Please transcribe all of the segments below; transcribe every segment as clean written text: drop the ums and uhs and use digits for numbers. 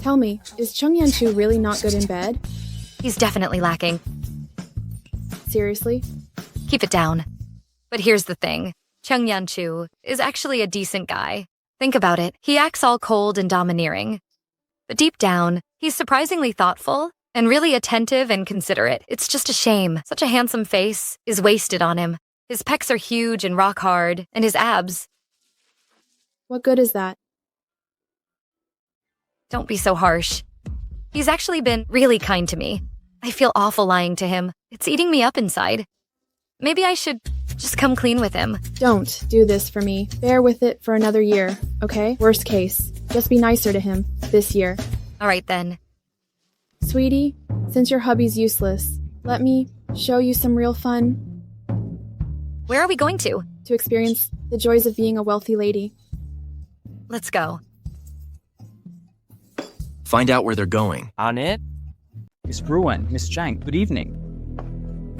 Tell me, is Chung Yan-chu really not good in bed? He's definitely lacking. Seriously? Keep it down. But here's the thing. Chung Yan-chu is actually a decent guy. Think about it. He acts all cold and domineering. But deep down, he's surprisingly thoughtful and really attentive and considerate. It's just a shame. Such a handsome face is wasted on him. His pecs are huge and rock hard, and his abs. What good is that? Don't be so harsh. He's actually been really kind to me. I feel awful lying to him. It's eating me up inside. Maybe I should just come clean with him. Don't do this for me. Bear with it for another year, okay? Worst case, just be nicer to him this year. All right then. Sweetie, since your hubby's useless, let me show you some real fun Where are we going to? to experience the joys of being a wealthy lady. Let's go. Find out where they're going. On it? Miss Bruin, Miss Zhang, good evening.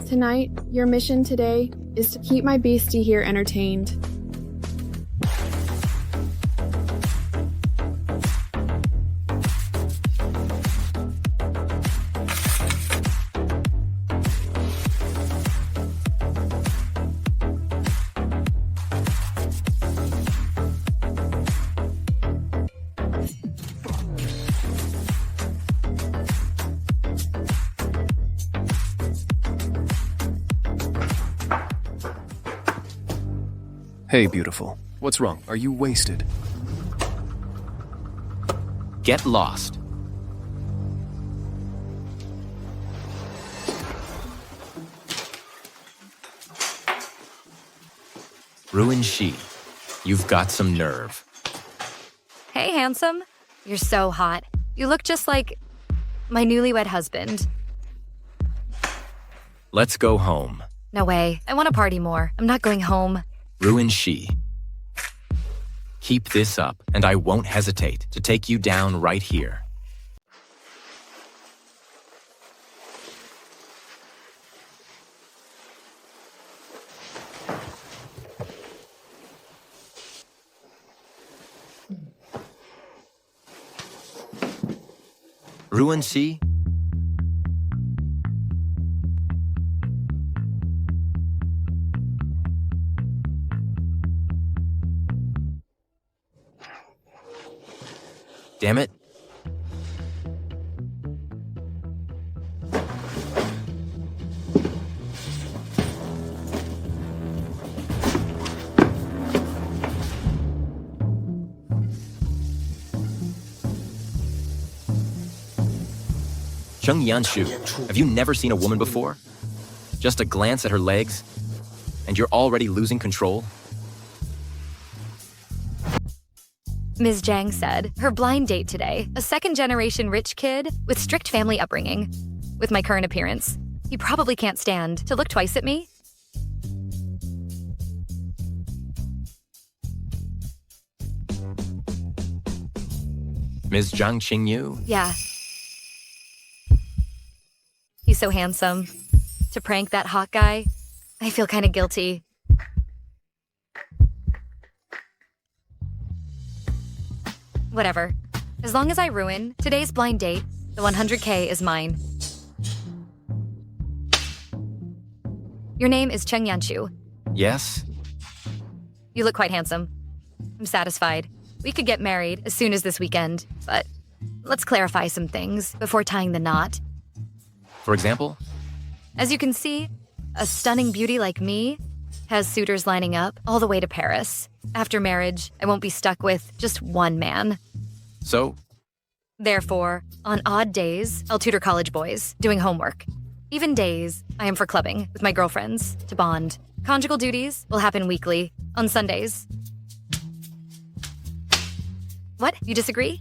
Tonight, your mission today is to keep my beastie here entertained. Hey, beautiful. What's wrong? Are you wasted? Get lost. Ruin Shi, you've got some nerve. Hey, handsome. You're so hot. You look just like my newlywed husband. Let's go home. No way. I want to party more. I'm not going home. Ruin Shi. Keep this up, and I won't hesitate to take you down right here. Ruin Shi? Damn it. Chung Yanshu, have you never seen a woman before? Just a glance at her legs, and you're already losing control? Ms. Zhang said her blind date today, a second-generation rich kid with strict family upbringing. With my current appearance, he probably can't stand to look twice at me. Ms. Zhang Qingyu? Yeah. He's so handsome. To prank that hot guy, I feel kind of guilty. Whatever. As long as I ruin today's blind date, the 100K is mine. Your name is Chung Yanshu. Yes? You look quite handsome. I'm satisfied. We could get married as soon as this weekend, but let's clarify some things before tying the knot. For example? As you can see, a stunning beauty like me has suitors lining up all the way to Paris. After marriage, I won't be stuck with just one man. So? Therefore, on odd days, I'll tutor college boys, doing homework. Even days, I am for clubbing with my girlfriends to bond. Conjugal duties will happen weekly, on Sundays. What? You disagree?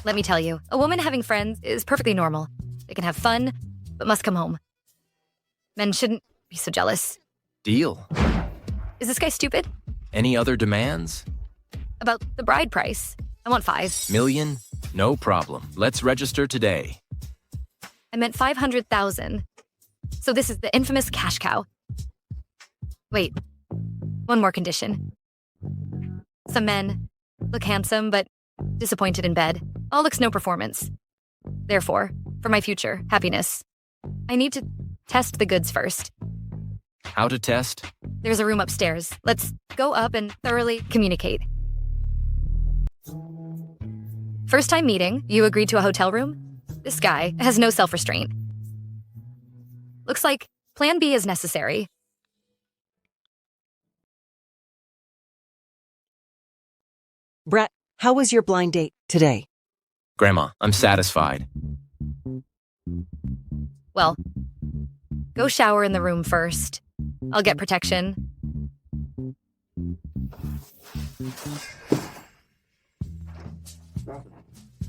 Let me tell you, a woman having friends is perfectly normal. They can have fun, but must come home. Men shouldn't be so jealous. Deal. Is this guy stupid? Any other demands? About the bride price. I want 5 million? No problem. Let's register today. I meant 500,000. So this is the infamous cash cow. Wait, one more condition. Some men look handsome, but disappointed in bed. All looks no performance. Therefore, for my future happiness, I need to test the goods first. How to test? There's a room upstairs. Let's go up and thoroughly communicate. First time meeting, you agreed to a hotel room? This guy has no self-restraint. Looks like plan B is necessary. Brett, how was your blind date today? Grandma, I'm satisfied. Well, go shower in the room first. I'll get protection.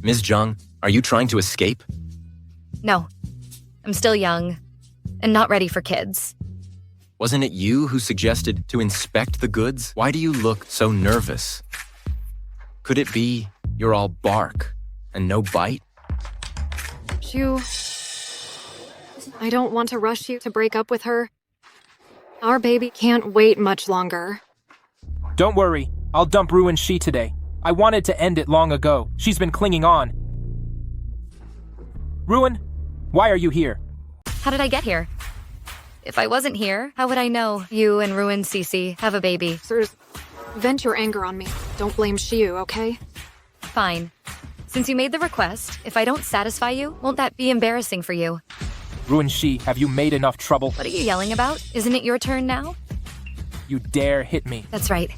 Ms. Jung, are you trying to escape? No, I'm still young and not ready for kids. Wasn't it you who suggested to inspect the goods? Why do you look so nervous? Could it be you're all bark and no bite? I don't want to rush you to break up with her. Our baby can't wait much longer. Don't worry, I'll dump Ruin Shi today. I wanted to end it long ago. She's been clinging on. Ruin, why are you here? How did I get here? If I wasn't here, how would I know you and Ruin Cece have a baby? Sirs, vent your anger on me. Don't blame Shiu, okay? Fine. Since you made the request, if I don't satisfy you, won't that be embarrassing for you? Ruin Shi, have you made enough trouble? What are you yelling about? Isn't it your turn now? You dare hit me. That's right.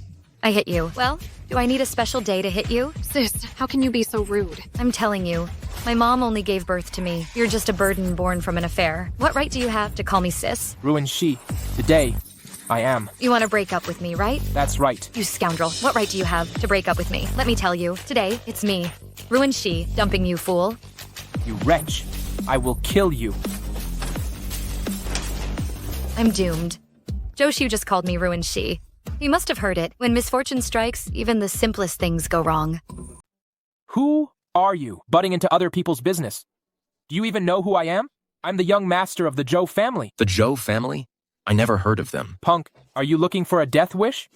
I hit you. Well, do I need a special day to hit you? Sis, how can you be so rude? I'm telling you, my mom only gave birth to me. You're just a burden born from an affair. What right do you have to call me sis? Ruin Shi, today, I am. You want to break up with me, right? That's right. You scoundrel. What right do you have to break up with me? Let me tell you, today, it's me. Ruin Shi, dumping you, fool. You wretch. I will kill you. I'm doomed. Joshu just called me Ruin Shi. He must have heard it. When misfortune strikes, even the simplest things go wrong. Who are you, butting into other people's business? Do you even know who I am? I'm the young master of the Zhou family. The Zhou family? I never heard of them. Punk, are you looking for a death wish?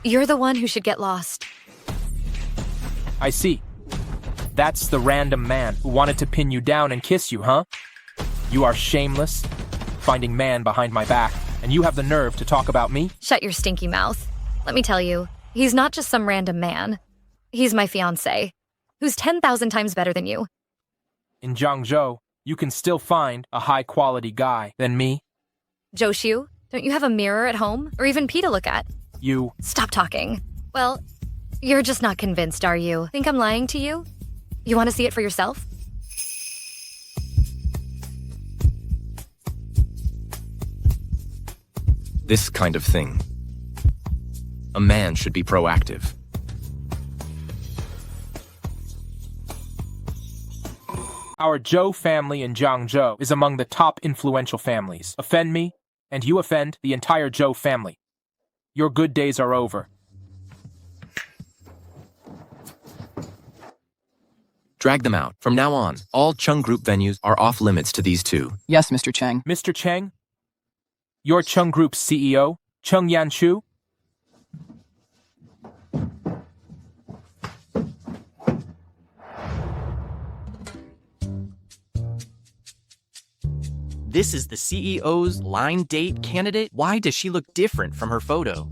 You're the one who should get lost. I see. That's the random man who wanted to pin you down and kiss you, huh? You are shameless, finding man behind my back, and you have the nerve to talk about me? Shut your stinky mouth. Let me tell you, he's not just some random man. He's my fiancé, who's 10,000 times better than you. In Zhangzhou, you can still find a high-quality guy than me. Joshu, don't you have a mirror at home? Or even P to look at? You. Stop talking. Well, you're just not convinced, are you? Think I'm lying to you? You want to see it for yourself? This kind of thing. A man should be proactive. Our Zhou family in Zhangzhou is among the top influential families. Offend me, and you offend the entire Zhou family. Your good days are over. Drag them out. From now on, all Chung Group venues are off limits to these two. Yes, Mr. Chang. Mr. Cheng, your Chung Group's CEO, Chung Yanchu. This is the CEO's line date candidate? Why does she look different from her photo?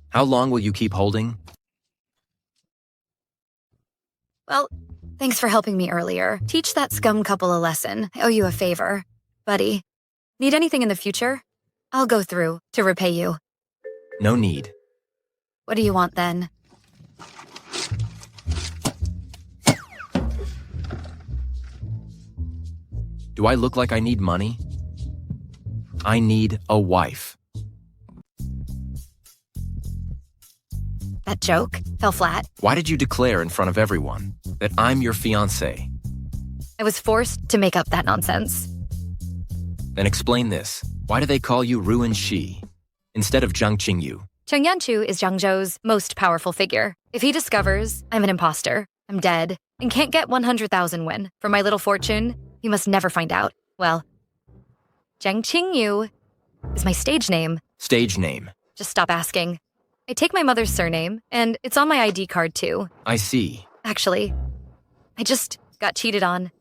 How long will you keep holding? Well, thanks for helping me earlier. Teach that scum couple a lesson. I owe you a favor. Buddy, need anything in the future? I'll go through to repay you. No need. What do you want then? Do I look like I need money? I need a wife. That joke fell flat. Why did you declare in front of everyone that I'm your fiancé? I was forced to make up that nonsense. Then explain this. Why do they call you Ruin Shi instead of Zhang Qingyu? Cheng Yanchu is Zhangzhou's most powerful figure. If he discovers I'm an imposter, I'm dead, and can't get 100,000 win for my little fortune, he must never find out. Well, Zhang Qingyu is my stage name. Stage name. Just stop asking. I take my mother's surname, and it's on my ID card too. I see. Actually, I just got cheated on.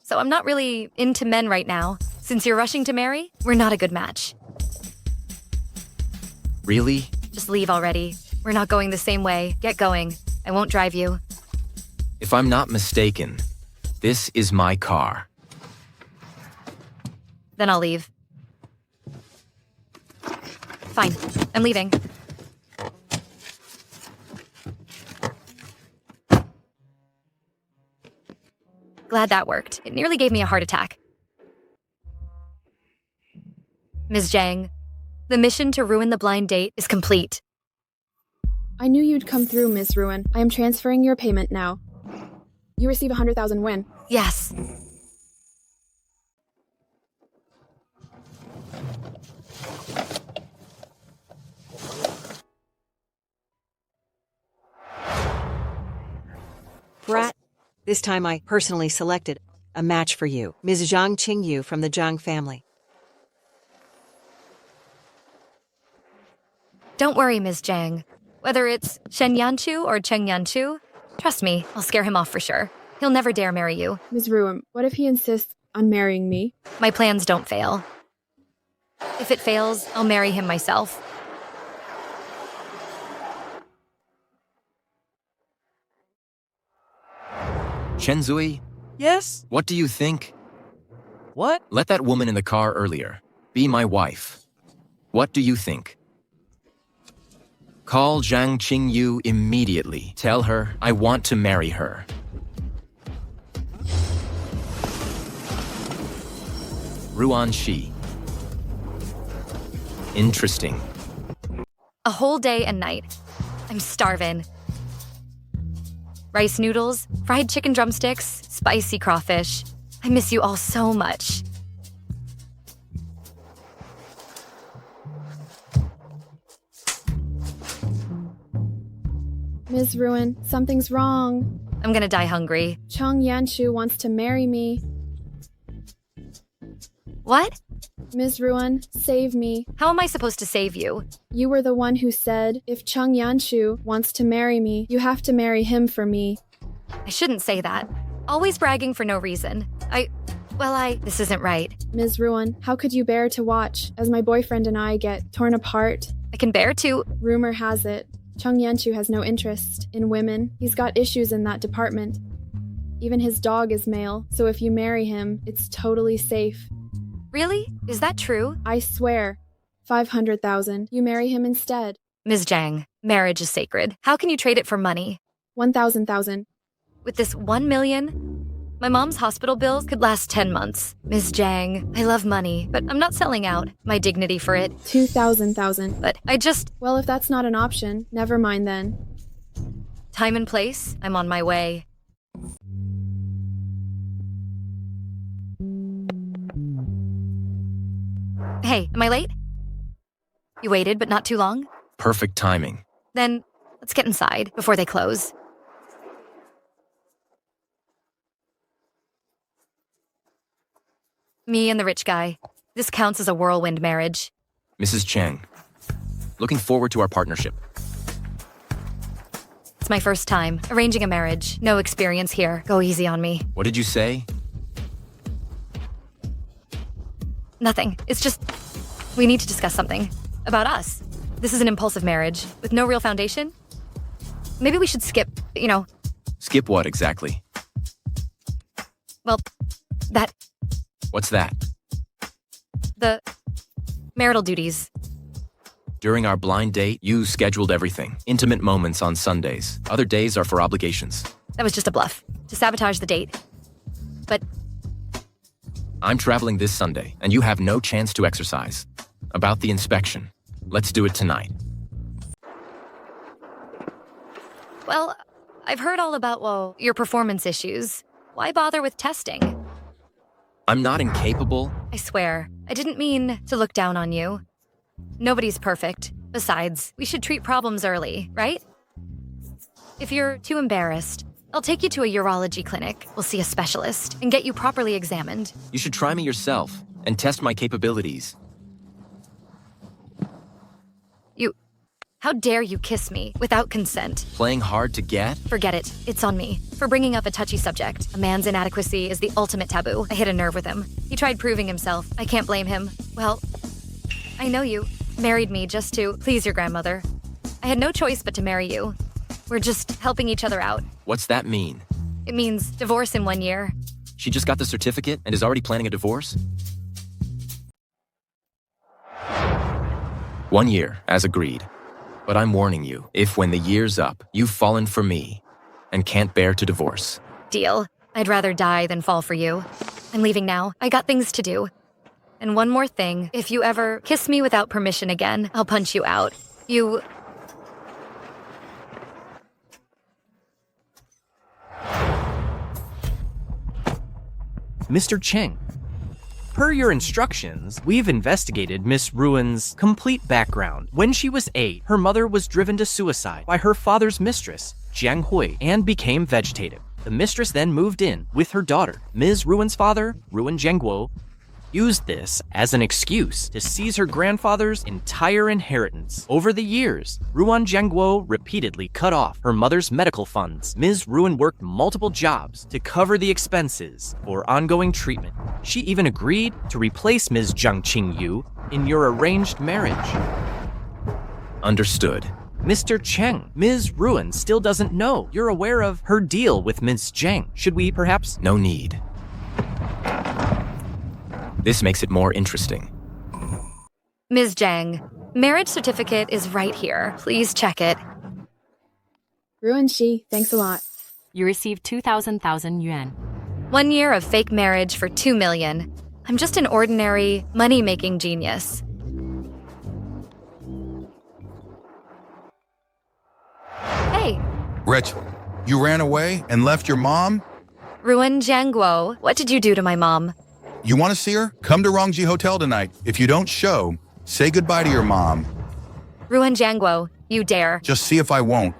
So I'm not really into men right now. Since you're rushing to marry, we're not a good match. Really? Just leave already. We're not going the same way. Get going. I won't drive you. If I'm not mistaken, this is my car. Then I'll leave. Fine. I'm leaving. Glad that worked. It nearly gave me a heart attack. Ms. Zhang, the mission to ruin the blind date is complete. I knew you'd come through, Ms. Ruin. I am transferring your payment now. You receive 100,000 win. Yes. Brat, this time I personally selected a match for you. Ms. Zhang Qingyu from the Zhang family. Don't worry, Ms. Zhang. Whether it's Shen Yanchu or Cheng Yanchu, trust me, I'll scare him off for sure. He'll never dare marry you. Ms. Ruin, what if he insists on marrying me? My plans don't fail. If it fails, I'll marry him myself. Shenzui, Yes? what do you think? What? Let that woman in the car earlier be my wife. What do you think? Call Zhang Qingyu immediately. Tell her I want to marry her. Ruan Shi. Interesting. A whole day and night. I'm starving. Rice noodles, fried chicken drumsticks, spicy crawfish. I miss you all so much. Ms. Ruin, something's wrong. I'm gonna die hungry. Cheng Yanshu wants to marry me. What? Ms. Ruin, save me. How am I supposed to save you? You were the one who said, if Cheng Yanshu wants to marry me, you have to marry him for me. I shouldn't say that. Always bragging for no reason. This isn't right. Ms. Ruin, how could you bear to watch as my boyfriend and I get torn apart? I can bear to. Rumor has it, Cheng Yanshu has no interest in women. He's got issues in that department. Even his dog is male, so if you marry him, it's totally safe. Really? Is that true? I swear. 500,000. You marry him instead. Ms. Zhang, marriage is sacred. How can you trade it for money? 1,000,000. With this 1 million, my mom's hospital bills could last 10 months. Ms. Zhang, I love money, but I'm not selling out my dignity for it. 2,000,000. But Well, if that's not an option, never mind then. time and place, I'm on my way. Hey, am I late? You waited, but not too long? Perfect timing. Then let's get inside before they close. Me and the rich guy. This counts as a whirlwind marriage. Mrs. Cheng, looking forward to our partnership. It's my first time arranging a marriage. No experience here. Go easy on me. What did you say? Nothing. It's just, we need to discuss something. About us. This is an impulsive marriage with no real foundation. Maybe we should skip, Skip what exactly? well, that, What's that? the marital duties. During our blind date, you scheduled everything. Intimate moments on Sundays. Other days are for obligations. That was just a bluff to sabotage the date. But I'm traveling this Sunday, and you have no chance to exercise. About the inspection. Let's do it tonight. well, I've heard all about, your performance issues. Why bother with testing? I'm not incapable. I swear, I didn't mean to look down on you. Nobody's perfect. Besides, we should treat problems early, right? If you're too embarrassed, I'll take you to a urology clinic. We'll see a specialist and get you properly examined. You should try me yourself and test my capabilities. How dare you kiss me without consent? Playing hard to get? Forget it. It's on me. For bringing up a touchy subject. A man's inadequacy is the ultimate taboo. I hit a nerve with him. He tried proving himself. I can't blame him. Well, I know you married me just to please your grandmother. I had no choice but to marry you. We're just helping each other out. What's that mean? It means divorce in 1 year. She just got the certificate and is already planning a divorce? 1 year, as agreed. But I'm warning you, if when the year's up, you've fallen for me and can't bear to divorce. Deal. I'd rather die than fall for you. I'm leaving now. I got things to do. And one more thing. If you ever kiss me without permission again, I'll punch you out. You... Mr. Cheng, per your instructions, we've investigated Miss Ruin's complete background. When she was 8, her mother was driven to suicide by her father's mistress, Jiang Hui, and became vegetative. The mistress then moved in with her daughter. Ms. Ruin's father, Ruin Zhengguo, used this as an excuse to seize her grandfather's entire inheritance. Over the years, Ruin Zhengguo repeatedly cut off her mother's medical funds. Ms. Ruin worked multiple jobs to cover the expenses for ongoing treatment. She even agreed to replace Ms. Zhang Qingyu in your arranged marriage. Understood. Mr. Cheng, Ms. Ruin still doesn't know you're aware of her deal with Ms. Zhang. Should we perhaps... No need. This makes it more interesting. Ms. Zhang, marriage certificate is right here. Please check it. Ruin Shi, thanks a lot. You received 2,000 yuan. 1 year of fake marriage for 2 million. I'm just an ordinary, money-making genius. Hey. Rich, you ran away and left your mom? Ruin Zhangguo, what did you do to my mom? You want to see her? Come to Rongji Hotel tonight. If you don't show, say goodbye to your mom. Ruin Zhangguo, you dare. Just see if I won't.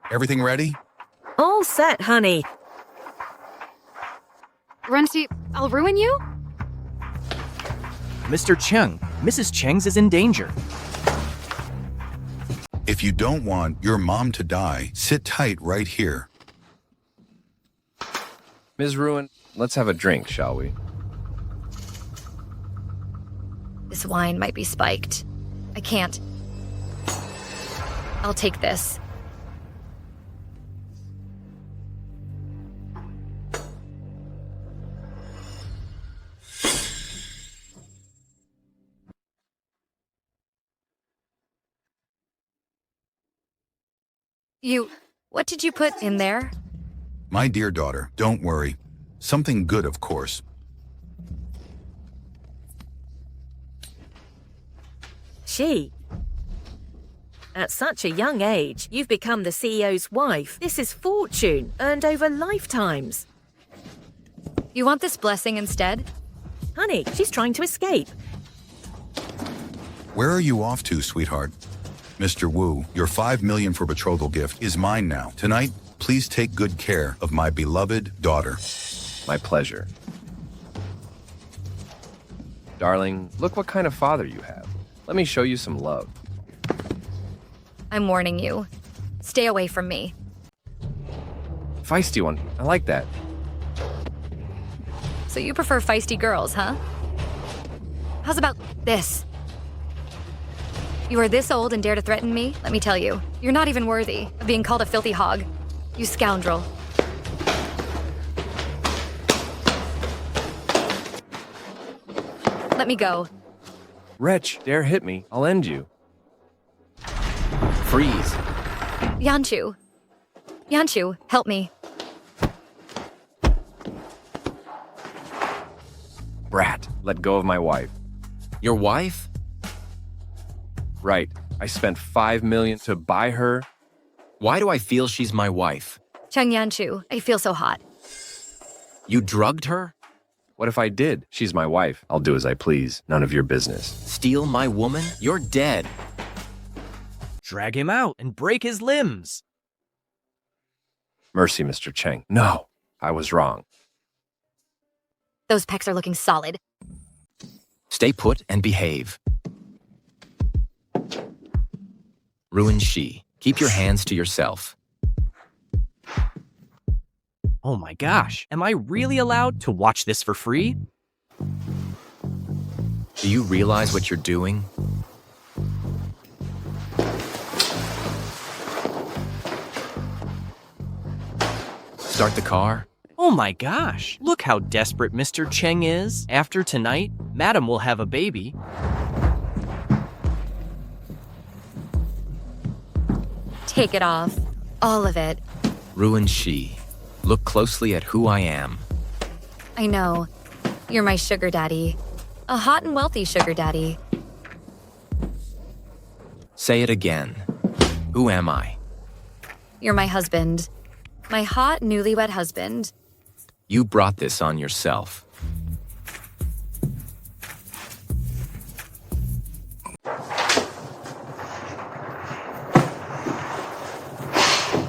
Everything ready? All set, honey. Runty, I'll ruin you? Mr. Cheng, Mrs. Cheng's is in danger. If you don't want your mom to die, sit tight right here. Ms. Ruin, let's have a drink, shall we? This wine might be spiked. I can't. I'll take this. What did you put in there? My dear daughter, don't worry. Something good, of course. At such a young age, you've become the CEO's wife. This is fortune, earned over lifetimes. You want this blessing instead? Honey, she's trying to escape. Where are you off to, sweetheart? Mr. Wu, your 5 million for betrothal gift is mine now. Tonight, please take good care of my beloved daughter. My pleasure. Darling, look what kind of father you have. Let me show you some love. I'm warning you. Stay away from me. Feisty one. I like that. So you prefer feisty girls, huh? How's about this? You are this old and dare to threaten me? Let me tell you, you're not even worthy of being called a filthy hog. You scoundrel. Let me go. Wretch, dare hit me. I'll end you. Freeze. Yanchu. Yanchu, help me. Brat, let go of my wife. Your wife? Right. I spent 5 million to buy her. Why do I feel she's my wife? Cheng Yanchu, I feel so hot. You drugged her? What if I did? She's my wife. I'll do as I please. None of your business. Steal my woman? You're dead. drag him out, and break his limbs. Mercy, Mr. Cheng. No, I was wrong. Those pecs are looking solid. Stay put and behave. Ruin Shi, keep your hands to yourself. Oh my gosh, am I really allowed to watch this for free? Do you realize what you're doing? Start the car? Oh my gosh, look how desperate Mr. Cheng is. After tonight, Madam will have a baby. Take it off. All of it. Ruin Shi, look closely at who I am. I know. You're my sugar daddy. A hot and wealthy sugar daddy. Say it again. Who am I? You're my husband. My hot, newlywed husband. You brought this on yourself.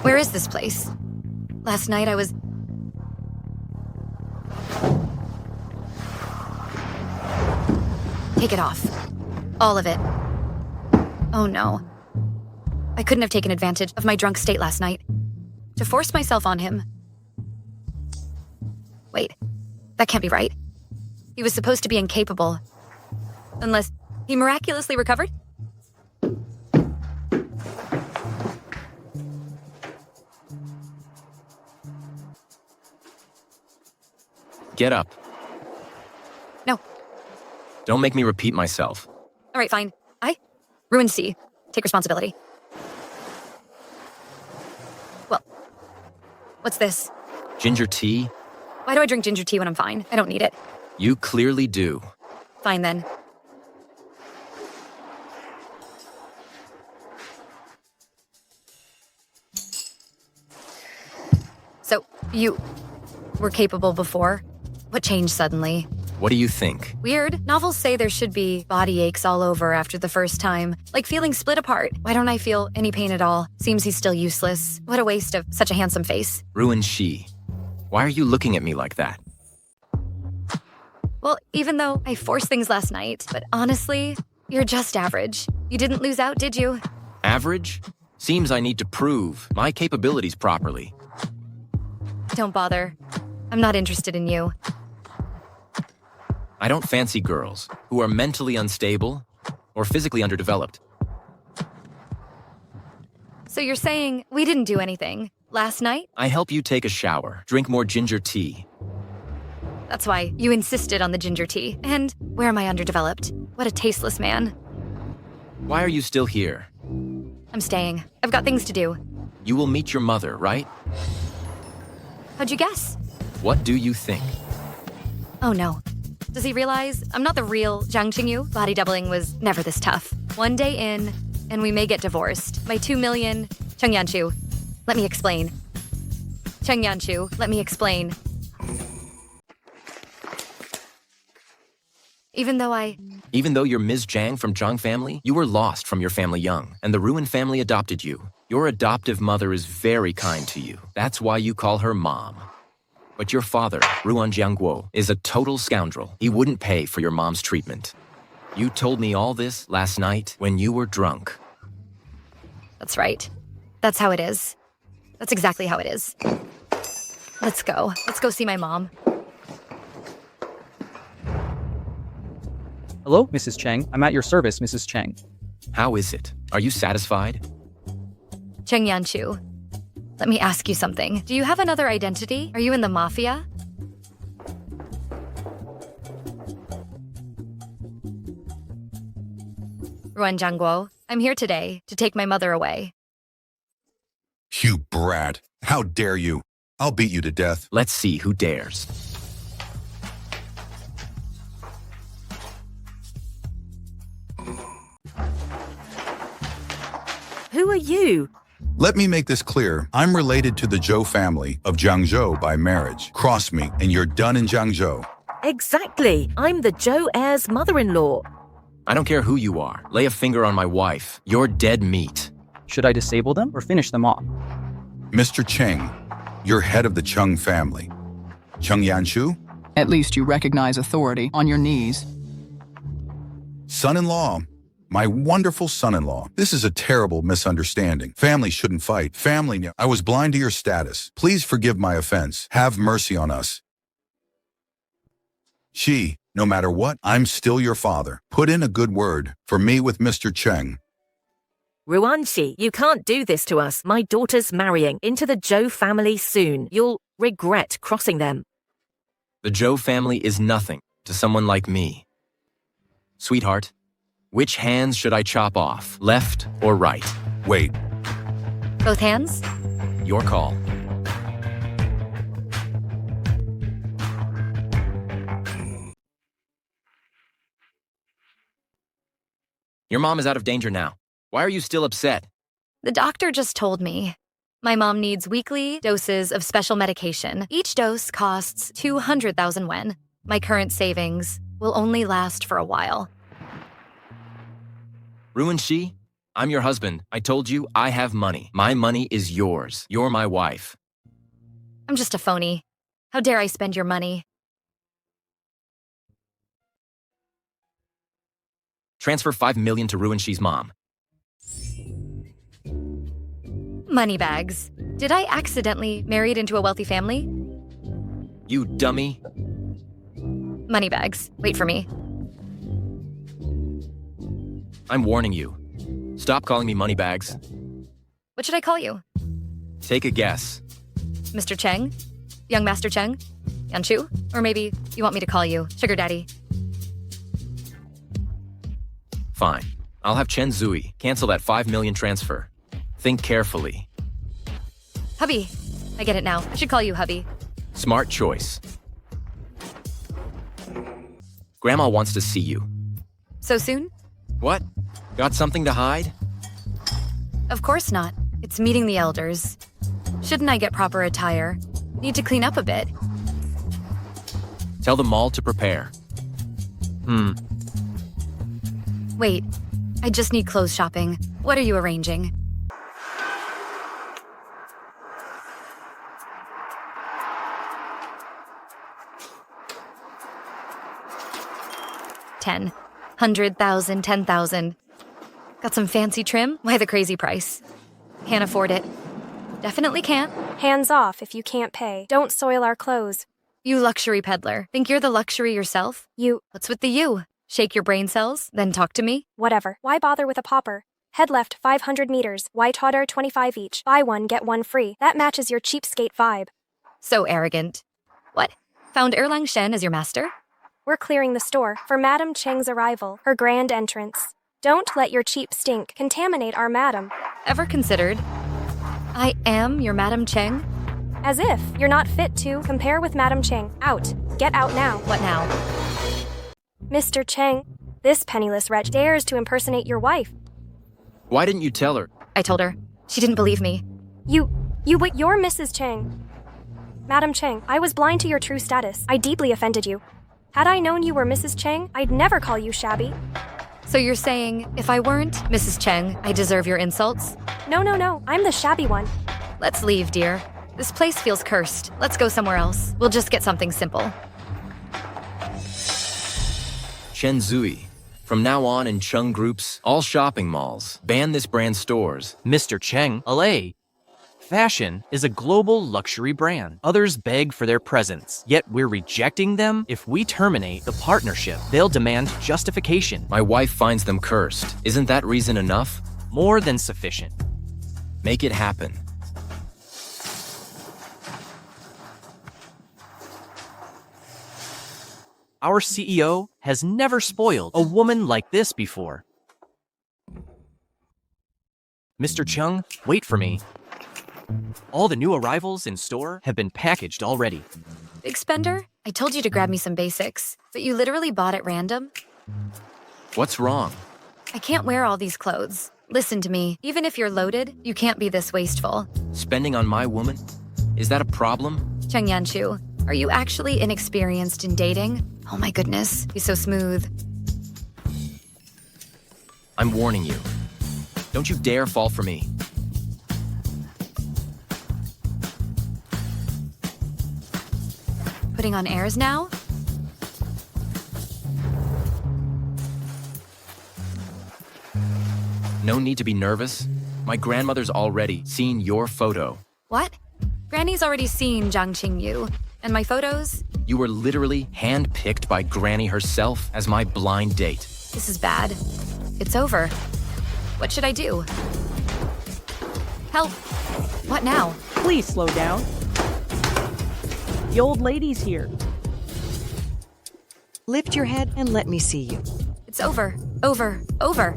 Where is this place? Last night I was... Take it off. All of it. Oh no. I couldn't have taken advantage of my drunk state last night to force myself on him. Wait, that can't be right. He was supposed to be incapable. Unless he miraculously recovered? Get up. No. Don't make me repeat myself. All right, fine. Ruin C. Take responsibility. Well, what's this? Ginger tea? Why do I drink ginger tea when I'm fine? I don't need it. You clearly do. Fine then. So, you were capable before? What changed suddenly? What do you think? Weird. Novels say there should be body aches all over after the first time, like feeling split apart. Why don't I feel any pain at all? Seems he's still useless. What a waste of such a handsome face. Ruin Shi. Why are you looking at me like that? Well, even though I forced things last night, but honestly, you're just average. You didn't lose out, did you? Average? Seems I need to prove my capabilities properly. Don't bother. I'm not interested in you. I don't fancy girls who are mentally unstable or physically underdeveloped. So you're saying we didn't do anything last night? I help you take a shower, drink more ginger tea. That's why you insisted on the ginger tea. And where am I underdeveloped? What a tasteless man. Why are you still here? I'm staying. I've got things to do. You will meet your mother, right? How'd you guess? What do you think? Oh no. Does he realize I'm not the real Zhang Qingyu? Body doubling was never this tough. One day in, and we may get divorced. My 2 million... Cheng Yanchu, let me explain. Cheng Yanchu, let me explain. Even though you're Ms. Zhang from Zhang family, you were lost from your family young, and the Ruin family adopted you. Your adoptive mother is very kind to you. That's why you call her mom. But your father, Ruan Jiangguo, is a total scoundrel. He wouldn't pay for your mom's treatment. You told me all this last night when you were drunk. That's right. That's how it is. That's exactly how it is. Let's go. Let's go see my mom. Hello, Mrs. Cheng. I'm at your service, Mrs. Cheng. How is it? Are you satisfied? Cheng Yanchu, let me ask you something. Do you have another identity? Are you in the mafia? Ruan Jiangguo, I'm here today to take my mother away. You brat. How dare you? I'll beat you to death. Let's see who dares. Who are you? Let me make this clear. I'm related to the Zhou family of Jiangzhou by marriage. Cross me, and you're done in Jiangzhou. Exactly. I'm the Zhou heir's mother-in-law. I don't care who you are. Lay a finger on my wife. You're dead meat. Should I disable them or finish them off? Mr. Cheng, you're head of the Chung family. Chung Yanshu? At least you recognize authority on your knees. Son-in-law. My wonderful son-in-law. This is a terrible misunderstanding. Family shouldn't fight. Family. I was blind to your status. Please forgive my offense. Have mercy on us. No matter what, I'm still your father. Put in a good word for me with Mr. Cheng. Ruanxi, you can't do this to us. My daughter's marrying into the Zhou family soon. You'll regret crossing them. The Zhou family is nothing to someone like me. Sweetheart, which hands should I chop off, left or right? Wait. Both hands? Your call. Your mom is out of danger now. Why are you still upset? The doctor just told me. My mom needs weekly doses of special medication. Each dose costs 200,000 wen. My current savings will only last for a while. Ruanxi, I'm your husband. I told you I have money. My money is yours. You're my wife. I'm just a phony. How dare I spend your money? Transfer 5 million to Ruanxi's mom. Moneybags. Did I accidentally marry into a wealthy family? You dummy. Moneybags. Wait for me. I'm warning you. Stop calling me moneybags. What should I call you? Take a guess. Mr. Cheng? Young Master Cheng? Yanshu? Or maybe you want me to call you Sugar Daddy? Fine. I'll have Chen Zui cancel that 5 million transfer. Think carefully. Hubby. I get it now. I should call you Hubby. Smart choice. Grandma wants to see you. So soon? What? Got something to hide? Of course not. It's meeting the elders. Shouldn't I get proper attire? Need to clean up a bit. Tell them all to prepare. Wait. I just need clothes shopping. What are you arranging? $10,000, $100,000, $10,000. Got some fancy trim? Why the crazy price? Can't afford it. Definitely can't. Hands off if you can't pay. Don't soil our clothes. You luxury peddler. Think you're the luxury yourself? What's with the you? Shake your brain cells, then talk to me? Whatever. Why bother with a popper? Head left 500 meters. White hotter 25 each. Buy one, get one free. That matches your cheapskate vibe. So arrogant. What? Found Erlang Shen as your master? We're clearing the store for Madame Cheng's arrival, her grand entrance. Don't let your cheap stink contaminate our madam. Ever considered? I am your Madame Cheng? As if you're not fit to compare with Madame Cheng. Out. Get out now. What now? Mr. Cheng, this penniless wretch dares to impersonate your wife. Why didn't you tell her? I told her. She didn't believe me. You're Mrs. Cheng. Madam Cheng, I was blind to your true status. I deeply offended you. Had I known you were Mrs. Cheng, I'd never call you shabby. So you're saying, if I weren't Mrs. Cheng, I deserve your insults? No, I'm the shabby one. Let's leave, dear. This place feels cursed. Let's go somewhere else. We'll just get something simple. Chen Zui. From now on in Chung groups, all shopping malls, ban this brand's stores. Mr. Cheng, LA. Fashion is a global luxury brand. Others beg for their presence, yet we're rejecting them. If we terminate the partnership, they'll demand justification. My wife finds them cursed. Isn't that reason enough? More than sufficient. Make it happen. Our CEO has never spoiled a woman like this before. Mr. Chung, wait for me. All the new arrivals in store have been packaged already. Big spender? I told you to grab me some basics, but you literally bought at random? What's wrong? I can't wear all these clothes. Listen to me. Even if you're loaded, you can't be this wasteful. Spending on my woman? Is that a problem? Cheng Yanshu, are you actually inexperienced in dating? Oh my goodness, he's so smooth. I'm warning you. Don't you dare fall for me. Putting on airs now? No need to be nervous. My grandmother's already seen your photo. What? Granny's already seen Zhang Qingyu. And my photos? You were literally handpicked by Granny herself as my blind date. This is bad. It's over. What should I do? Help! What now? Please slow down. The old lady's here. Lift your head and let me see you. It's over. Over. Over.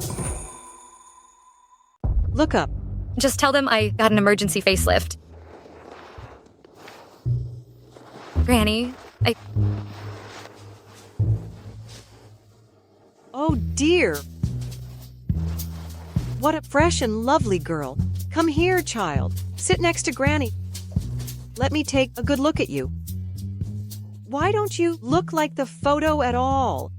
Look up. Just tell them I got an emergency facelift. Granny, Oh dear. What a fresh and lovely girl. Come here, child. Sit next to Granny. Let me take a good look at you. Why don't you look like the photo at all?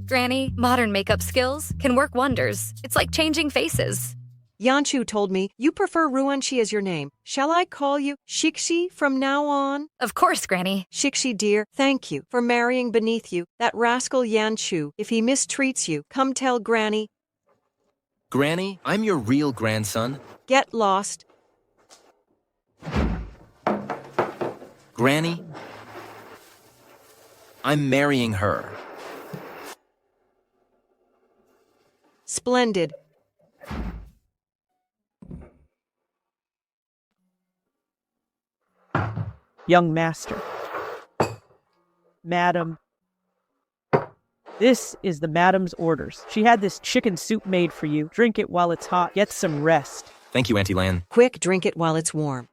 Granny, modern makeup skills can work wonders. It's like changing faces. Yanchu told me you prefer Ruanxi as your name. Shall I call you Shixi from now on? Of course, Granny. Shixi, dear, thank you for marrying beneath you that rascal Yanchu. If he mistreats you, come tell Granny. Granny, I'm your real grandson. Get lost. Granny, I'm marrying her. Splendid. Young master. Madam. This is the madam's orders. She had this chicken soup made for you. Drink it while it's hot. Get some rest. Thank you, Auntie Lan. Quick, drink it while it's warm.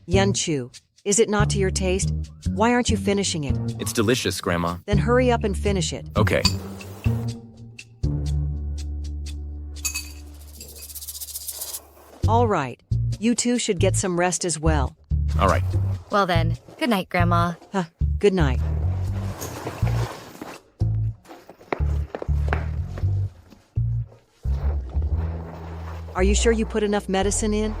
Yanchu, is it not to your taste? Why aren't you finishing it? It's delicious, Grandma. Then hurry up and finish it. Okay. All right. You two should get some rest as well. All right. Well then, good night, Grandma. Good night. Are you sure you put enough medicine in?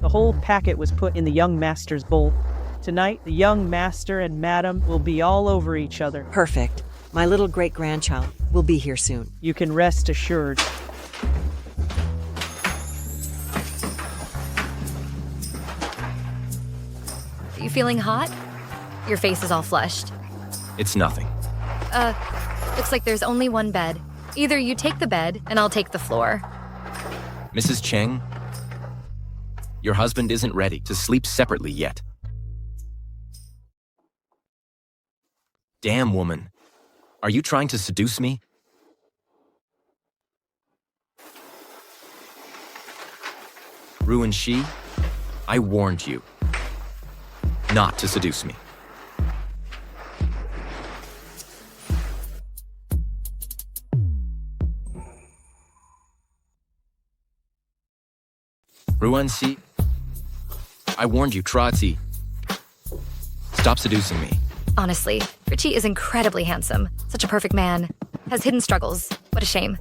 The whole packet was put in the young master's bowl. Tonight, the young master and madam will be all over each other. Perfect. My little great-grandchild will be here soon. You can rest assured. Are you feeling hot? Your face is all flushed. It's nothing. Looks like there's only one bed. Either you take the bed, and I'll take the floor. Mrs. Cheng, your husband isn't ready to sleep separately yet. Damn, woman. Are you trying to seduce me? Ruanxi, I warned you not to seduce me. Ruanxi, I warned you, Trazi. Stop seducing me. Honestly, Richie is incredibly handsome. Such a perfect man. Has hidden struggles. What a shame.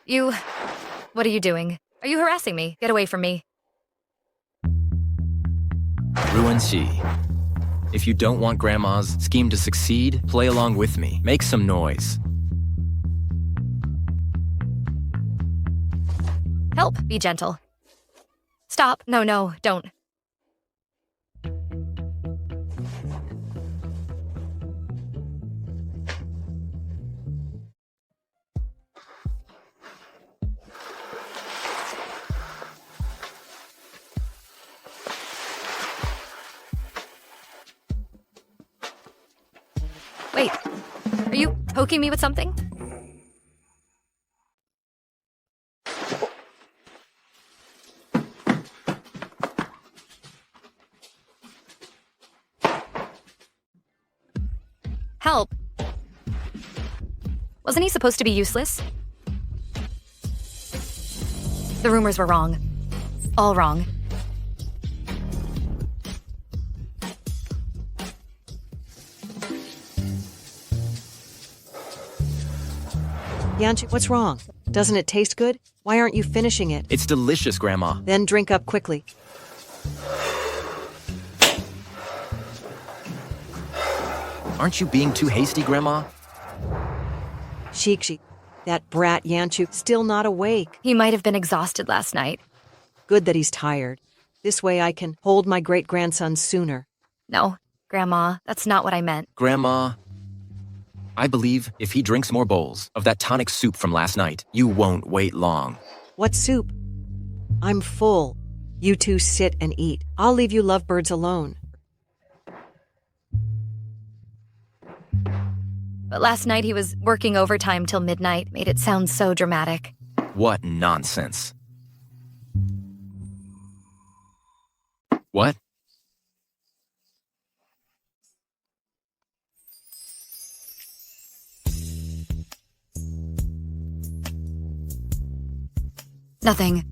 What are you doing? Are you harassing me? Get away from me. Ruanxi, if you don't want Grandma's scheme to succeed, play along with me. Make some noise. Help, be gentle. Stop. No, don't. Wait, are you poking me with something? Help. Wasn't he supposed to be useless? The rumors were wrong. All wrong. Yanchu, what's wrong? Doesn't it taste good? Why aren't you finishing it? It's delicious, Grandma. Then drink up quickly. Aren't you being too hasty, Grandma? Shikshi, that brat Yanchu, still not awake. He might have been exhausted last night. Good that he's tired. This way I can hold my great-grandson sooner. No, Grandma, that's not what I meant. Grandma, I believe if he drinks more bowls of that tonic soup from last night, you won't wait long. What soup? I'm full. You two sit and eat. I'll leave you lovebirds alone. But last night he was working overtime till midnight. Made it sound so dramatic. What nonsense. What? Nothing.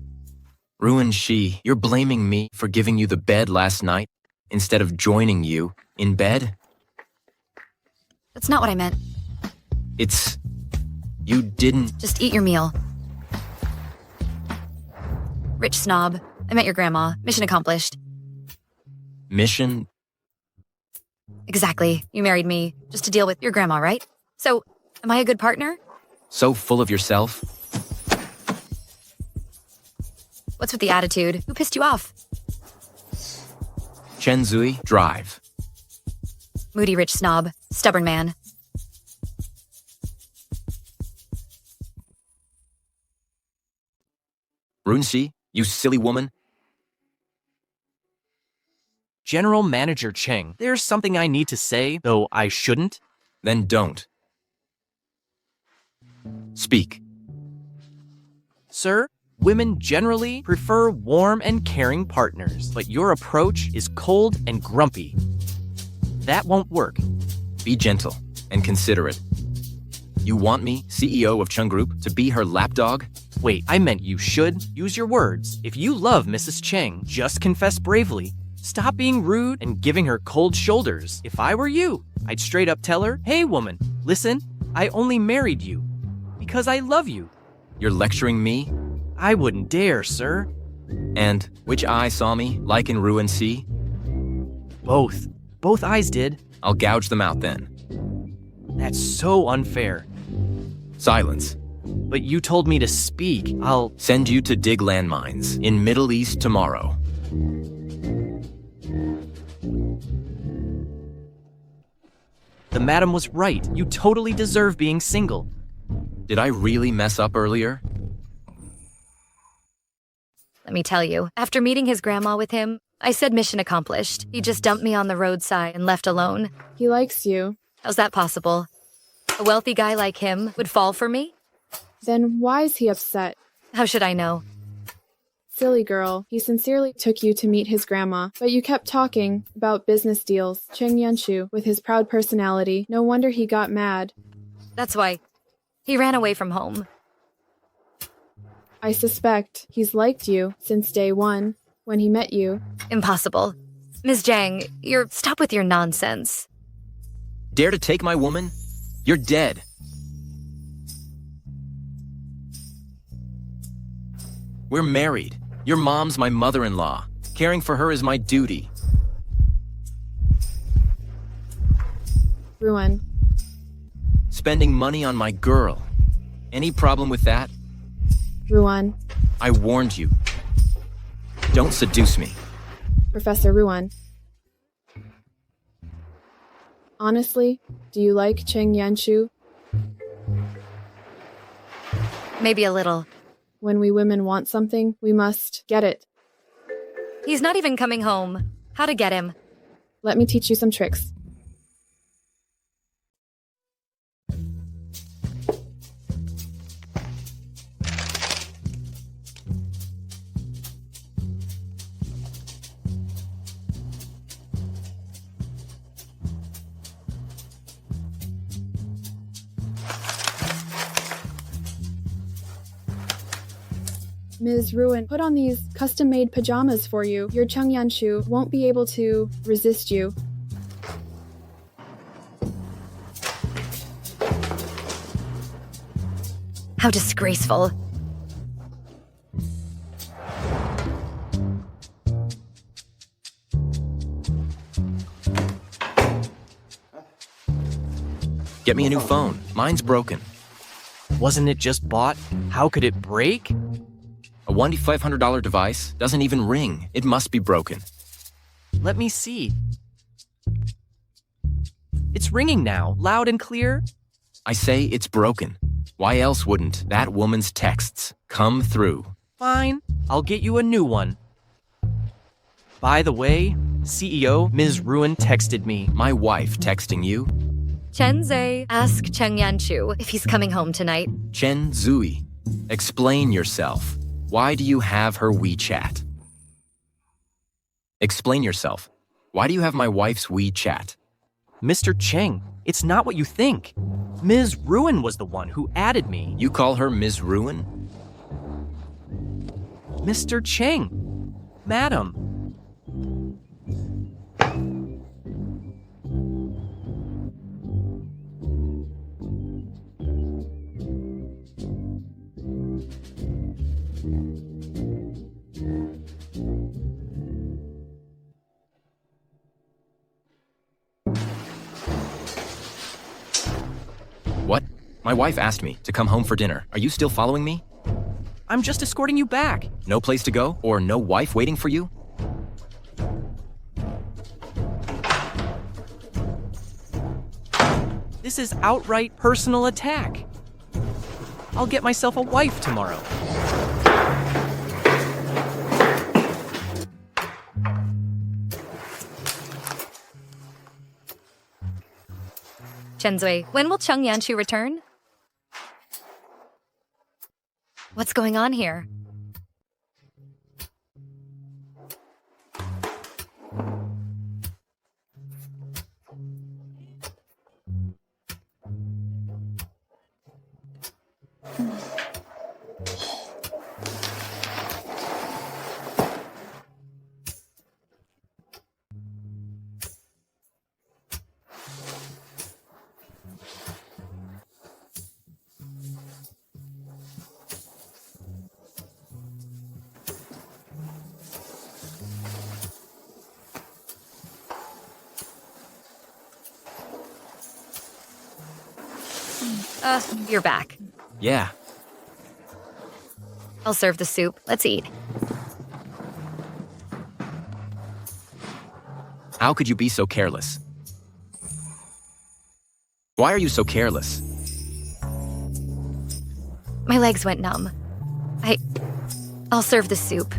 Ruin Shi, you're blaming me for giving you the bed last night instead of joining you in bed? That's not what I meant. It's... you didn't... Just eat your meal. Rich snob. I met your grandma. Mission accomplished. Mission? Exactly. You married me just to deal with your grandma, right? So, am I a good partner? So full of yourself? What's with the attitude? Who pissed you off? Chen Zui, drive. Moody rich snob. Stubborn man. Runxi, you silly woman. General Manager Cheng, there's something I need to say, though I shouldn't. Then don't. Speak. Sir, women generally prefer warm and caring partners, but your approach is cold and grumpy. That won't work. Be gentle and considerate. You want me, CEO of Chung Group, to be her lapdog? Wait, I meant you should. Use your words. If you love Mrs. Cheng, just confess bravely. Stop being rude and giving her cold shoulders. If I were you, I'd straight up tell her, hey woman, listen, I only married you because I love you. You're lecturing me? I wouldn't dare, sir. And which eye saw me, like in Ruin Sea? Both. Both eyes did. I'll gouge them out then. That's so unfair. Silence. But you told me to speak. I'll send you to dig landmines in Middle East tomorrow. The madam was right. You totally deserve being single. Did I really mess up earlier? Let me tell you, after meeting his grandma with him, I said mission accomplished. He just dumped me on the roadside and left alone. He likes you. How's that possible? A wealthy guy like him would fall for me? Then why is he upset? How should I know? Silly girl. He sincerely took you to meet his grandma, but you kept talking about business deals. Cheng Yanshu, with his proud personality, no wonder he got mad. That's why he ran away from home. I suspect he's liked you since day one, when he met you. Impossible. Ms. Zhang, stop with your nonsense. Dare to take my woman? You're dead. We're married. Your mom's my mother-in-law. Caring for her is my duty. Ruin. Spending money on my girl. Any problem with that? Ruan. I warned you. Don't seduce me. Professor Ruan. Honestly, do you like Cheng Yanshu? Maybe a little. When we women want something, we must get it. He's not even coming home. How to get him? Let me teach you some tricks. Ms. Ruin, put on these custom-made pajamas for you. Your Cheng Yanshu won't be able to resist you. How disgraceful. Get me a new phone. Mine's broken. Wasn't it just bought? How could it break? A $1,500 device doesn't even ring. It must be broken. Let me see. It's ringing now, loud and clear. I say it's broken. Why else wouldn't that woman's texts come through? Fine, I'll get you a new one. By the way, CEO Ms. Ruin texted me. My wife texting you? Chenze, ask Cheng Yanchu if he's coming home tonight. Chen Zui, explain yourself. Why do you have her WeChat? Explain yourself. Why do you have my wife's WeChat? Mr. Cheng, it's not what you think. Ms. Ruin was the one who added me. You call her Ms. Ruin? Mr. Cheng, Madam. What? My wife asked me to come home for dinner. Are you still following me? I'm just escorting you back. No place to go or no wife waiting for you? This is outright personal attack. I'll get myself a wife tomorrow. Chenzui, when will Cheng Yanchu return? What's going on here? You're back. Yeah. I'll serve the soup. Let's eat. How could you be so careless? Why are you so careless? My legs went numb. I'll serve the soup.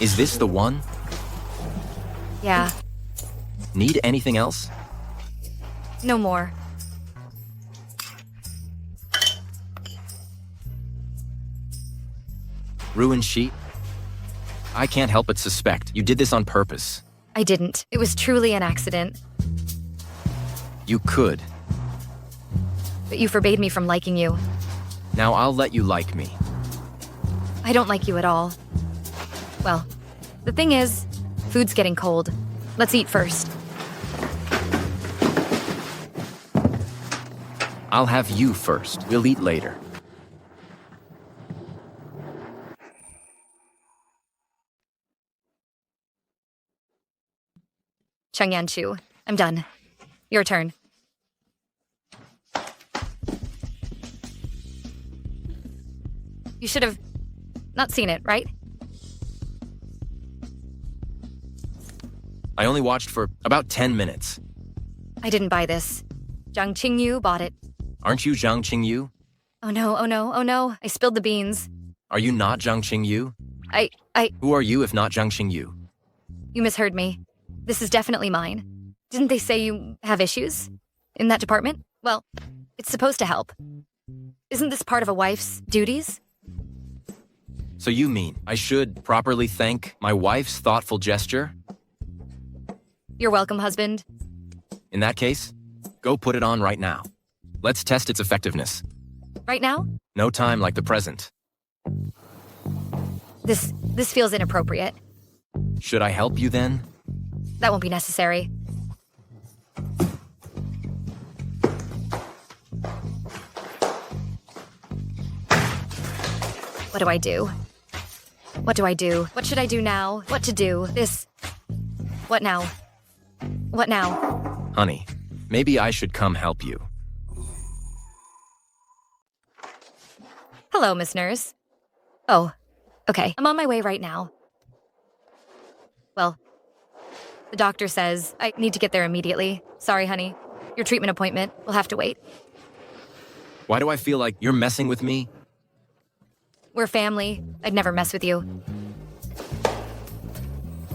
Is this the one? Yeah. Need anything else? No more. Ruined sheet? I can't help but suspect you did this on purpose. I didn't. It was truly an accident. You could. But you forbade me from liking you. Now I'll let you like me. I don't like you at all. Well, the thing is, food's getting cold. Let's eat first. I'll have you first. We'll eat later. Cheng Yanchu, I'm done. Your turn. You should have not seen it, right? I only watched for about 10 minutes. I didn't buy this. Zhang Qingyu bought it. Aren't you Zhang Qingyu? Oh no, oh no, oh no. I spilled the beans. Are you not Zhang Qingyu? I... Who are you if not Zhang Qingyu? You misheard me. This is definitely mine. Didn't they say you have issues? In that department? Well, it's supposed to help. Isn't this part of a wife's duties? So you mean I should properly thank my wife's thoughtful gesture? You're welcome, husband. In that case, go put it on right now. Let's test its effectiveness. Right now? No time like the present. This feels inappropriate. Should I help you then? That won't be necessary. What do I do? What do I do? What should I do now? What to do? This... What now? What now? Honey, maybe I should come help you. Hello, Miss Nurse. Oh, okay. I'm on my way right now. Well, the doctor says I need to get there immediately. Sorry, honey. Your treatment appointment will have to wait. Why do I feel like you're messing with me? We're family. I'd never mess with you.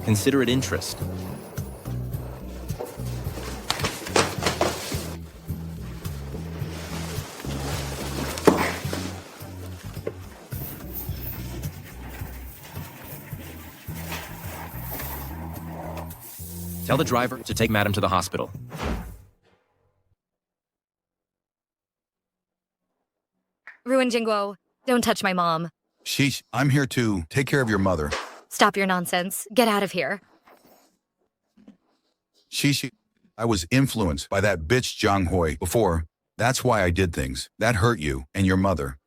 Considerate interest. Tell the driver to take Madam to the hospital. Ruin Jingguo, don't touch my mom. Sheesh, I'm here to take care of your mother. Stop your nonsense. Get out of here. Sheesh, I was influenced by that bitch Zhang Hui before. That's why I did things. That hurt you and your mother.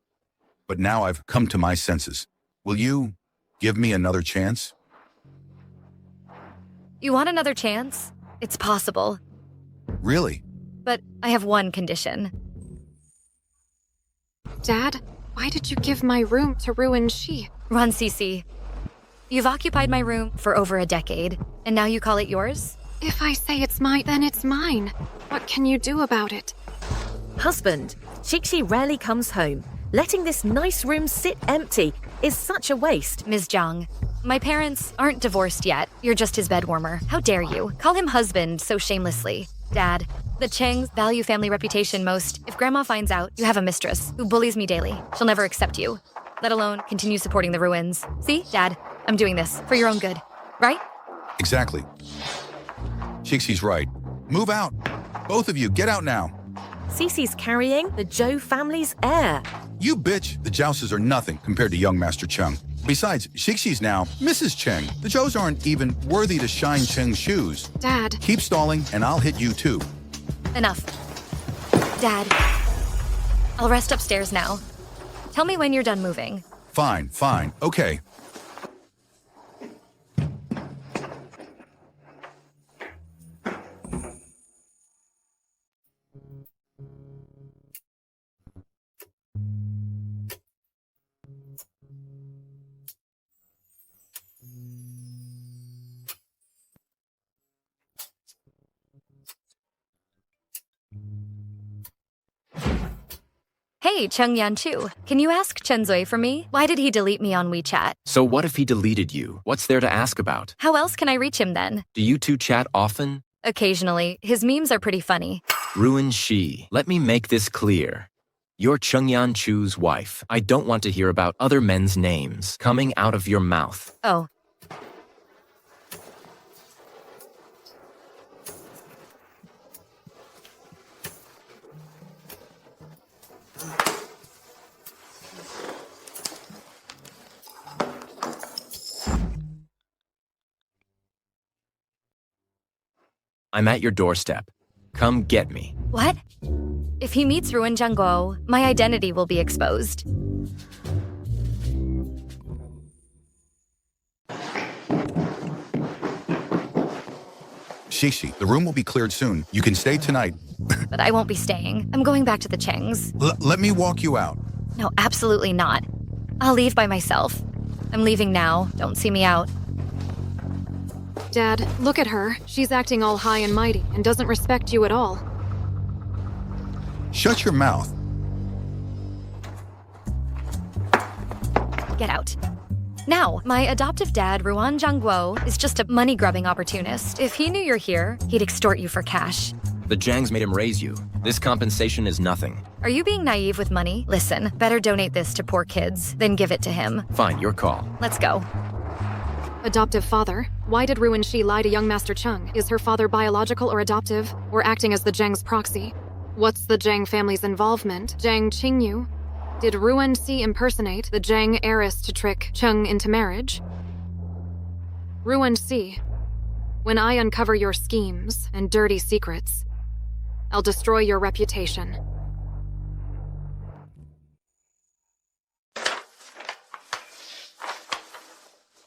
But now I've come to my senses. Will you give me another chance? You want another chance? It's possible. Really? But I have one condition. Dad, why did you give my room to Ruin Shi? Run, Cece. You've occupied my room for over a decade, and now you call it yours? If I say it's mine, then it's mine. What can you do about it? Husband, Shixi rarely comes home. Letting this nice room sit empty is such a waste. Ms. Zhang, my parents aren't divorced yet. You're just his bed warmer. How dare you? Call him husband so shamelessly. Dad, the Changs value family reputation most. If Grandma finds out you have a mistress who bullies me daily, she'll never accept you, let alone continue supporting the Ruins. See, Dad, I'm doing this for your own good, right? Exactly. Shixi's right. Move out. Both of you, get out now. Cece's carrying the Zhou family's heir. You bitch, the Jouses are nothing compared to young Master Cheng. Besides, Shixi's now Mrs. Cheng. The Zhous aren't even worthy to shine Cheng's shoes. Dad. Keep stalling, and I'll hit you too. Enough. Dad, I'll rest upstairs now. Tell me when you're done moving. Fine, okay. Hey, Cheng Yanchu, can you ask Chen Zui for me? Why did he delete me on WeChat? So what if he deleted you? What's there to ask about? How else can I reach him then? Do you two chat often? Occasionally. His memes are pretty funny. Ruin Shi, let me make this clear. You're Cheng Yanchu's wife. I don't want to hear about other men's names coming out of your mouth. Oh. I'm at your doorstep. Come get me. What? If he meets Ruin Zhangguo, my identity will be exposed. Shixi, the room will be cleared soon. You can stay tonight. But I won't be staying. I'm going back to the Chengs. Let me walk you out. No, absolutely not. I'll leave by myself. I'm leaving now. Don't see me out. Dad, look at her. She's acting all high and mighty and doesn't respect you at all. Shut your mouth. Get out. Now, my adoptive dad, Ruan Zhangguo, is just a money-grubbing opportunist. If he knew you're here, he'd extort you for cash. The Jangs made him raise you. This compensation is nothing. Are you being naive with money? Listen, better donate this to poor kids, then give it to him. Fine, your call. Let's go. Adoptive father? Why did Ruin Shi lie to young Master Chung? Is her father biological or adoptive, or acting as the Zhang's proxy? What's the Zhang family's involvement? Zhang Qingyu? Did Ruin Shi impersonate the Zhang heiress to trick Chung into marriage? Ruin Shi, when I uncover your schemes and dirty secrets, I'll destroy your reputation.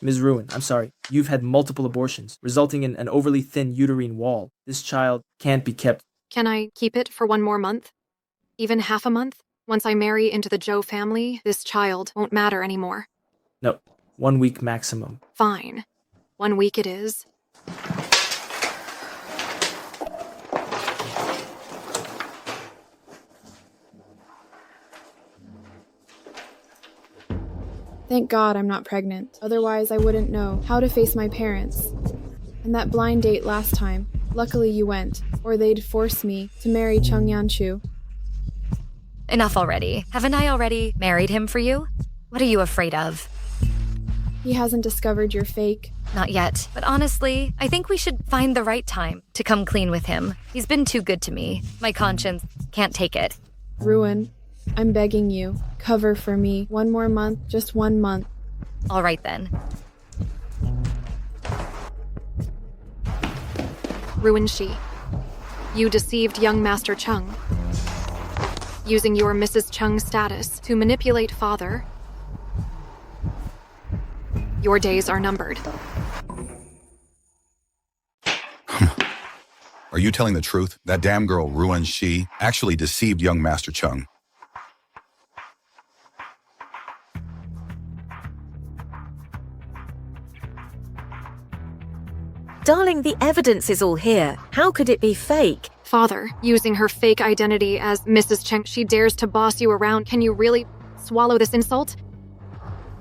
Ms. Ruin, I'm sorry. You've had multiple abortions, resulting in an overly thin uterine wall. This child can't be kept. Can I keep it for one more month? Even half a month? Once I marry into the Zhou family, this child won't matter anymore. No, 1 week maximum. Fine. 1 week it is. Thank God I'm not pregnant. Otherwise, I wouldn't know how to face my parents. And that blind date last time, luckily you went, or they'd force me to marry Chung Yanchu. Enough already. Haven't I already married him for you? What are you afraid of? He hasn't discovered you're fake. Not yet, but honestly, I think we should find the right time to come clean with him. He's been too good to me. My conscience can't take it. Ruin, I'm begging you, cover for me. 1 more month, just 1 month. All right then. Ruin Shi, you deceived young Master Chung, using your Mrs. Chung status to manipulate father. Your days are numbered. Are you telling the truth? That damn girl, Ruin Shi, actually deceived young Master Chung. Darling, the evidence is all here. How could it be fake? Father, using her fake identity as Mrs. Cheng, she dares to boss you around. Can you really swallow this insult?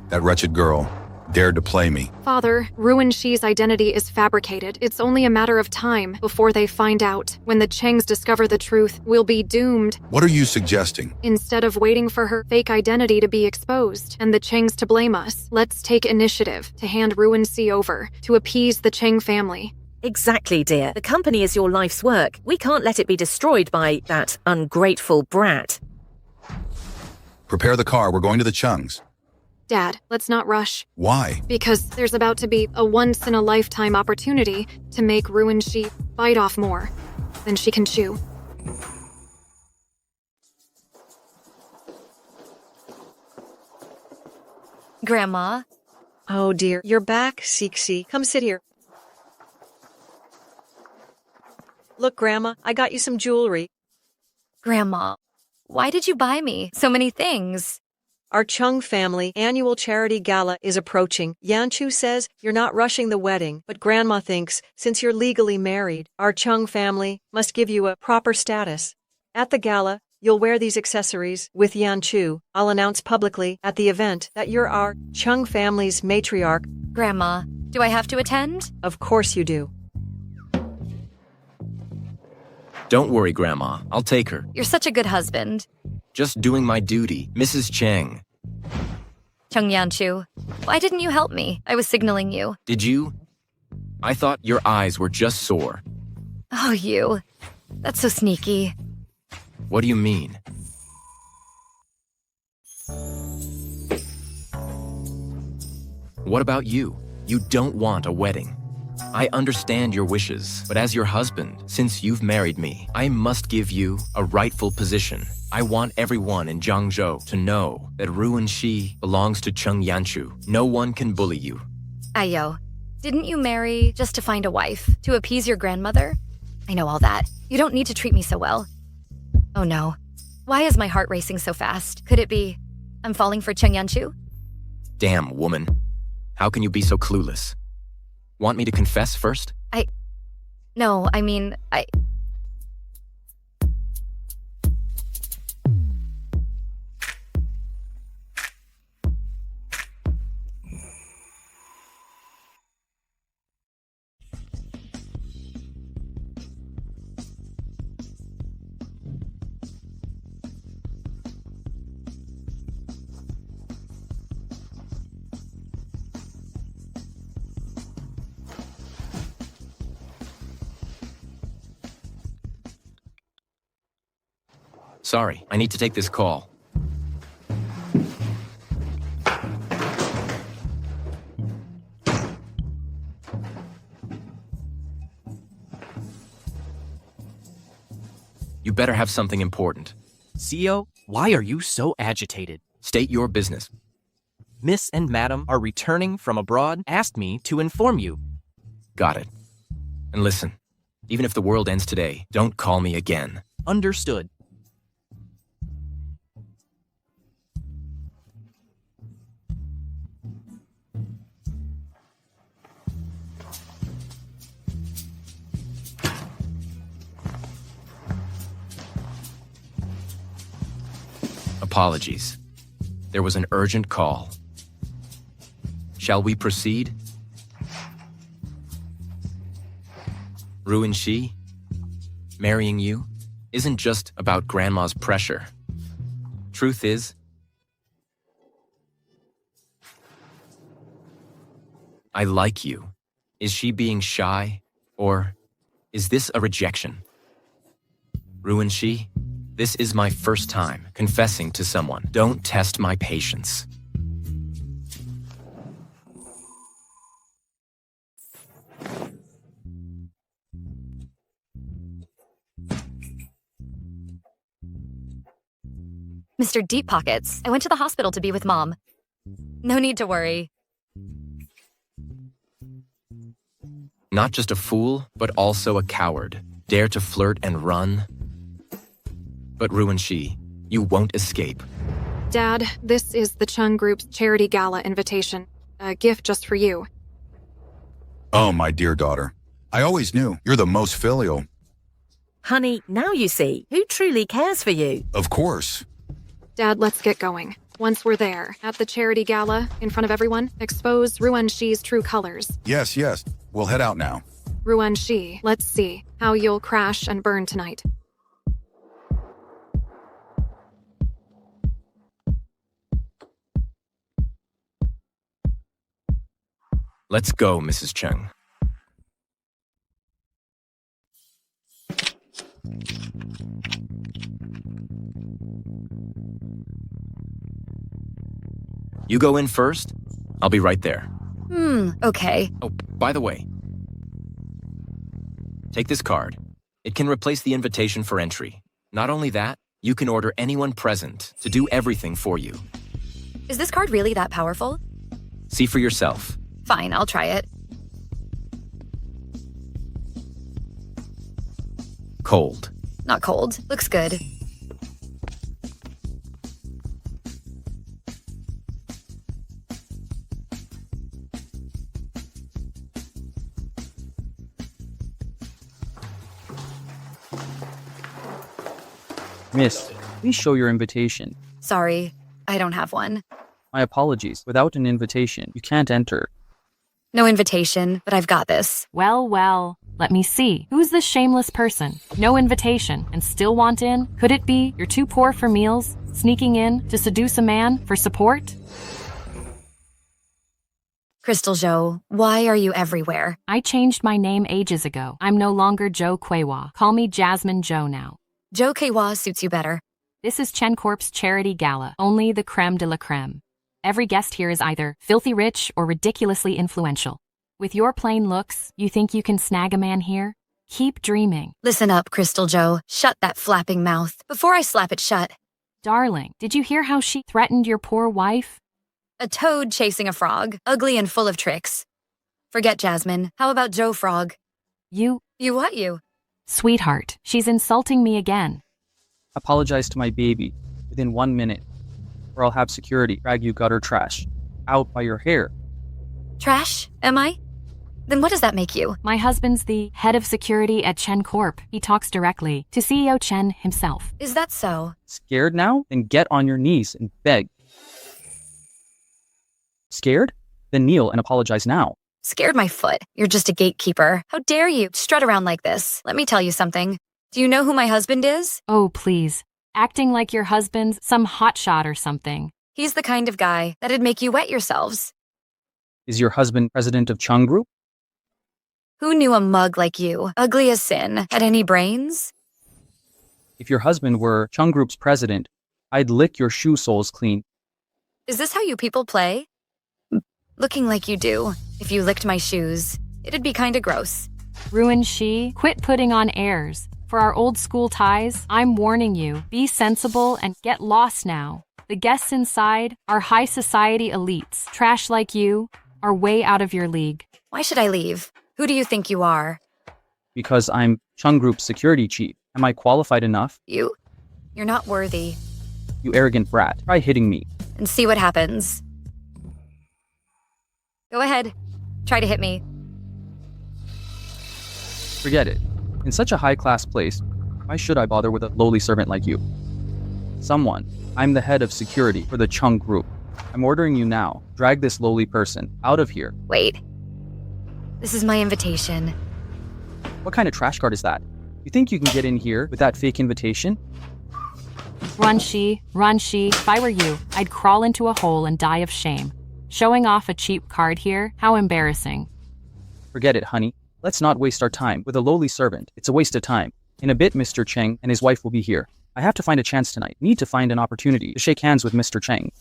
That wretched girl dared to play me. Father, Ruin Shi's identity is fabricated. It's only a matter of time before they find out. When the Chengs discover the truth, we'll be doomed. What are you suggesting? Instead of waiting for her fake identity to be exposed and the Chengs to blame us, let's take initiative to hand Ruin Shi over to appease the Cheng family. Exactly, dear. The company is your life's work. We can't let it be destroyed by that ungrateful brat. Prepare the car. We're going to the Chungs. Dad, let's not rush. Why? Because there's about to be a once-in-a-lifetime opportunity to make Ruin Shi bite off more than she can chew. Grandma? Oh dear, you're back, Sixi. Come sit here. Look, Grandma, I got you some jewelry. Grandma, why did you buy me so many things? Our Chung family annual charity gala is approaching. Yanchu says you're not rushing the wedding, but Grandma thinks since you're legally married, our Chung family must give you a proper status. At the gala, you'll wear these accessories with Yanchu. I'll announce publicly at the event that you're our Chung family's matriarch. Grandma, do I have to attend? Of course you do. Don't worry, Grandma. I'll take her. You're such a good husband. Just doing my duty. Mrs. Cheng. Chung Yanchu, why didn't you help me? I was signaling you. Did you? I thought your eyes were just sore. Oh, you. That's so sneaky. What do you mean? What about you? You don't want a wedding. I understand your wishes, but as your husband, since you've married me, I must give you a rightful position. I want everyone in Jiangzhou to know that Ruin Shi belongs to Chung Yanchu. No one can bully you. Ayo, didn't you marry just to find a wife, to appease your grandmother? I know all that. You don't need to treat me so well. Oh no. Why is my heart racing so fast? Could it be I'm falling for Chung Yanchu? Damn, woman. How can you be so clueless? Want me to confess first? No, I mean, Sorry, I need to take this call. You better have something important. CEO, why are you so agitated? State your business. Miss and Madam are returning from abroad, asked me to inform you. Got it. And listen, even if the world ends today, don't call me again. Understood. Apologies. There was an urgent call. Shall we proceed? Ruin Shi, marrying you isn't just about Grandma's pressure. Truth is, I like you. Is she being shy, or is this a rejection? Ruin Shi, this is my first time confessing to someone. Don't test my patience. Mr. Deep Pockets, I went to the hospital to be with Mom. No need to worry. Not just a fool, but also a coward. Dare to flirt and run. But Ruin Shi, you won't escape. Dad, this is the Chung Group's charity gala invitation. A gift just for you. Oh, my dear daughter. I always knew you're the most filial. Honey, now you see who truly cares for you. Of course. Dad, let's get going. Once we're there, at the charity gala, in front of everyone, expose Ruan Shi's true colors. Yes, yes. We'll head out now. Ruan Shi, let's see how you'll crash and burn tonight. Let's go, Mrs. Chung. You go in first. I'll be right there. Okay. Oh, by the way, take this card. It can replace the invitation for entry. Not only that, you can order anyone present to do everything for you. Is this card really that powerful? See for yourself. Fine, I'll try it. Cold. Not cold. Looks good. Miss, please show your invitation. Sorry, I don't have one. My apologies. Without an invitation, you can't enter. No invitation, but I've got this. Well, well, let me see. Who's this shameless person? No invitation and still want in? Could it be you're too poor for meals, sneaking in to seduce a man for support? Crystal Zhou, why are you everywhere? I changed my name ages ago. I'm no longer Zhou Kuiwa. Call me Jasmine Zhou now. Zhou Keiwa suits you better. This is Chen Corp's charity gala, only the creme de la creme. Every guest here is either filthy rich or ridiculously influential. With your plain looks, you think you can snag a man here? Keep dreaming. Listen up, Crystal Zhou. Shut that flapping mouth before I slap it shut. Darling, did you hear how she threatened your poor wife? A toad chasing a frog, ugly and full of tricks. Forget Jasmine. How about Joe Frog? You what you? Sweetheart, she's insulting me again. Apologize to my baby within 1 minute, or I'll have security drag you gutter trash out by your hair. Trash, am I? Then what does that make you? My husband's the head of security at Chen Corp. He talks directly to CEO Chen himself. Is that so? Scared now? Then get on your knees and beg. Scared? Then kneel and apologize now. Scared my foot. You're just a gatekeeper. How dare you strut around like this? Let me tell you something. Do you know who my husband is? Oh, please. Acting like your husband's some hotshot or something. He's the kind of guy that'd make you wet yourselves. Is your husband president of Chung Group? Who knew a mug like you, ugly as sin, had any brains? If your husband were Chung Group's president, I'd lick your shoe soles clean. Is this how you people play? Looking like you do. If you licked my shoes, it'd be kinda gross. Ruin Shi, quit putting on airs. For our old school ties, I'm warning you, be sensible and get lost now. The guests inside are high society elites. Trash like you are way out of your league. Why should I leave? Who do you think you are? Because I'm Chung Group's security chief. Am I qualified enough? You're not worthy. You arrogant brat. Try hitting me. And see what happens. Go ahead. Try to hit me. Forget it. In such a high-class place, why should I bother with a lowly servant like you? Someone. I'm the head of security for the Chung Group. I'm ordering you now. Drag this lowly person out of here. Wait. This is my invitation. What kind of trash card is that? You think you can get in here with that fake invitation? Run Shi. If I were you, I'd crawl into a hole and die of shame. Showing off a cheap card here? How embarrassing. Forget it, honey. Let's not waste our time with a lowly servant. It's a waste of time. In a bit, Mr. Cheng and his wife will be here. I have to find a chance tonight. Need to find an opportunity to shake hands with Mr. Cheng.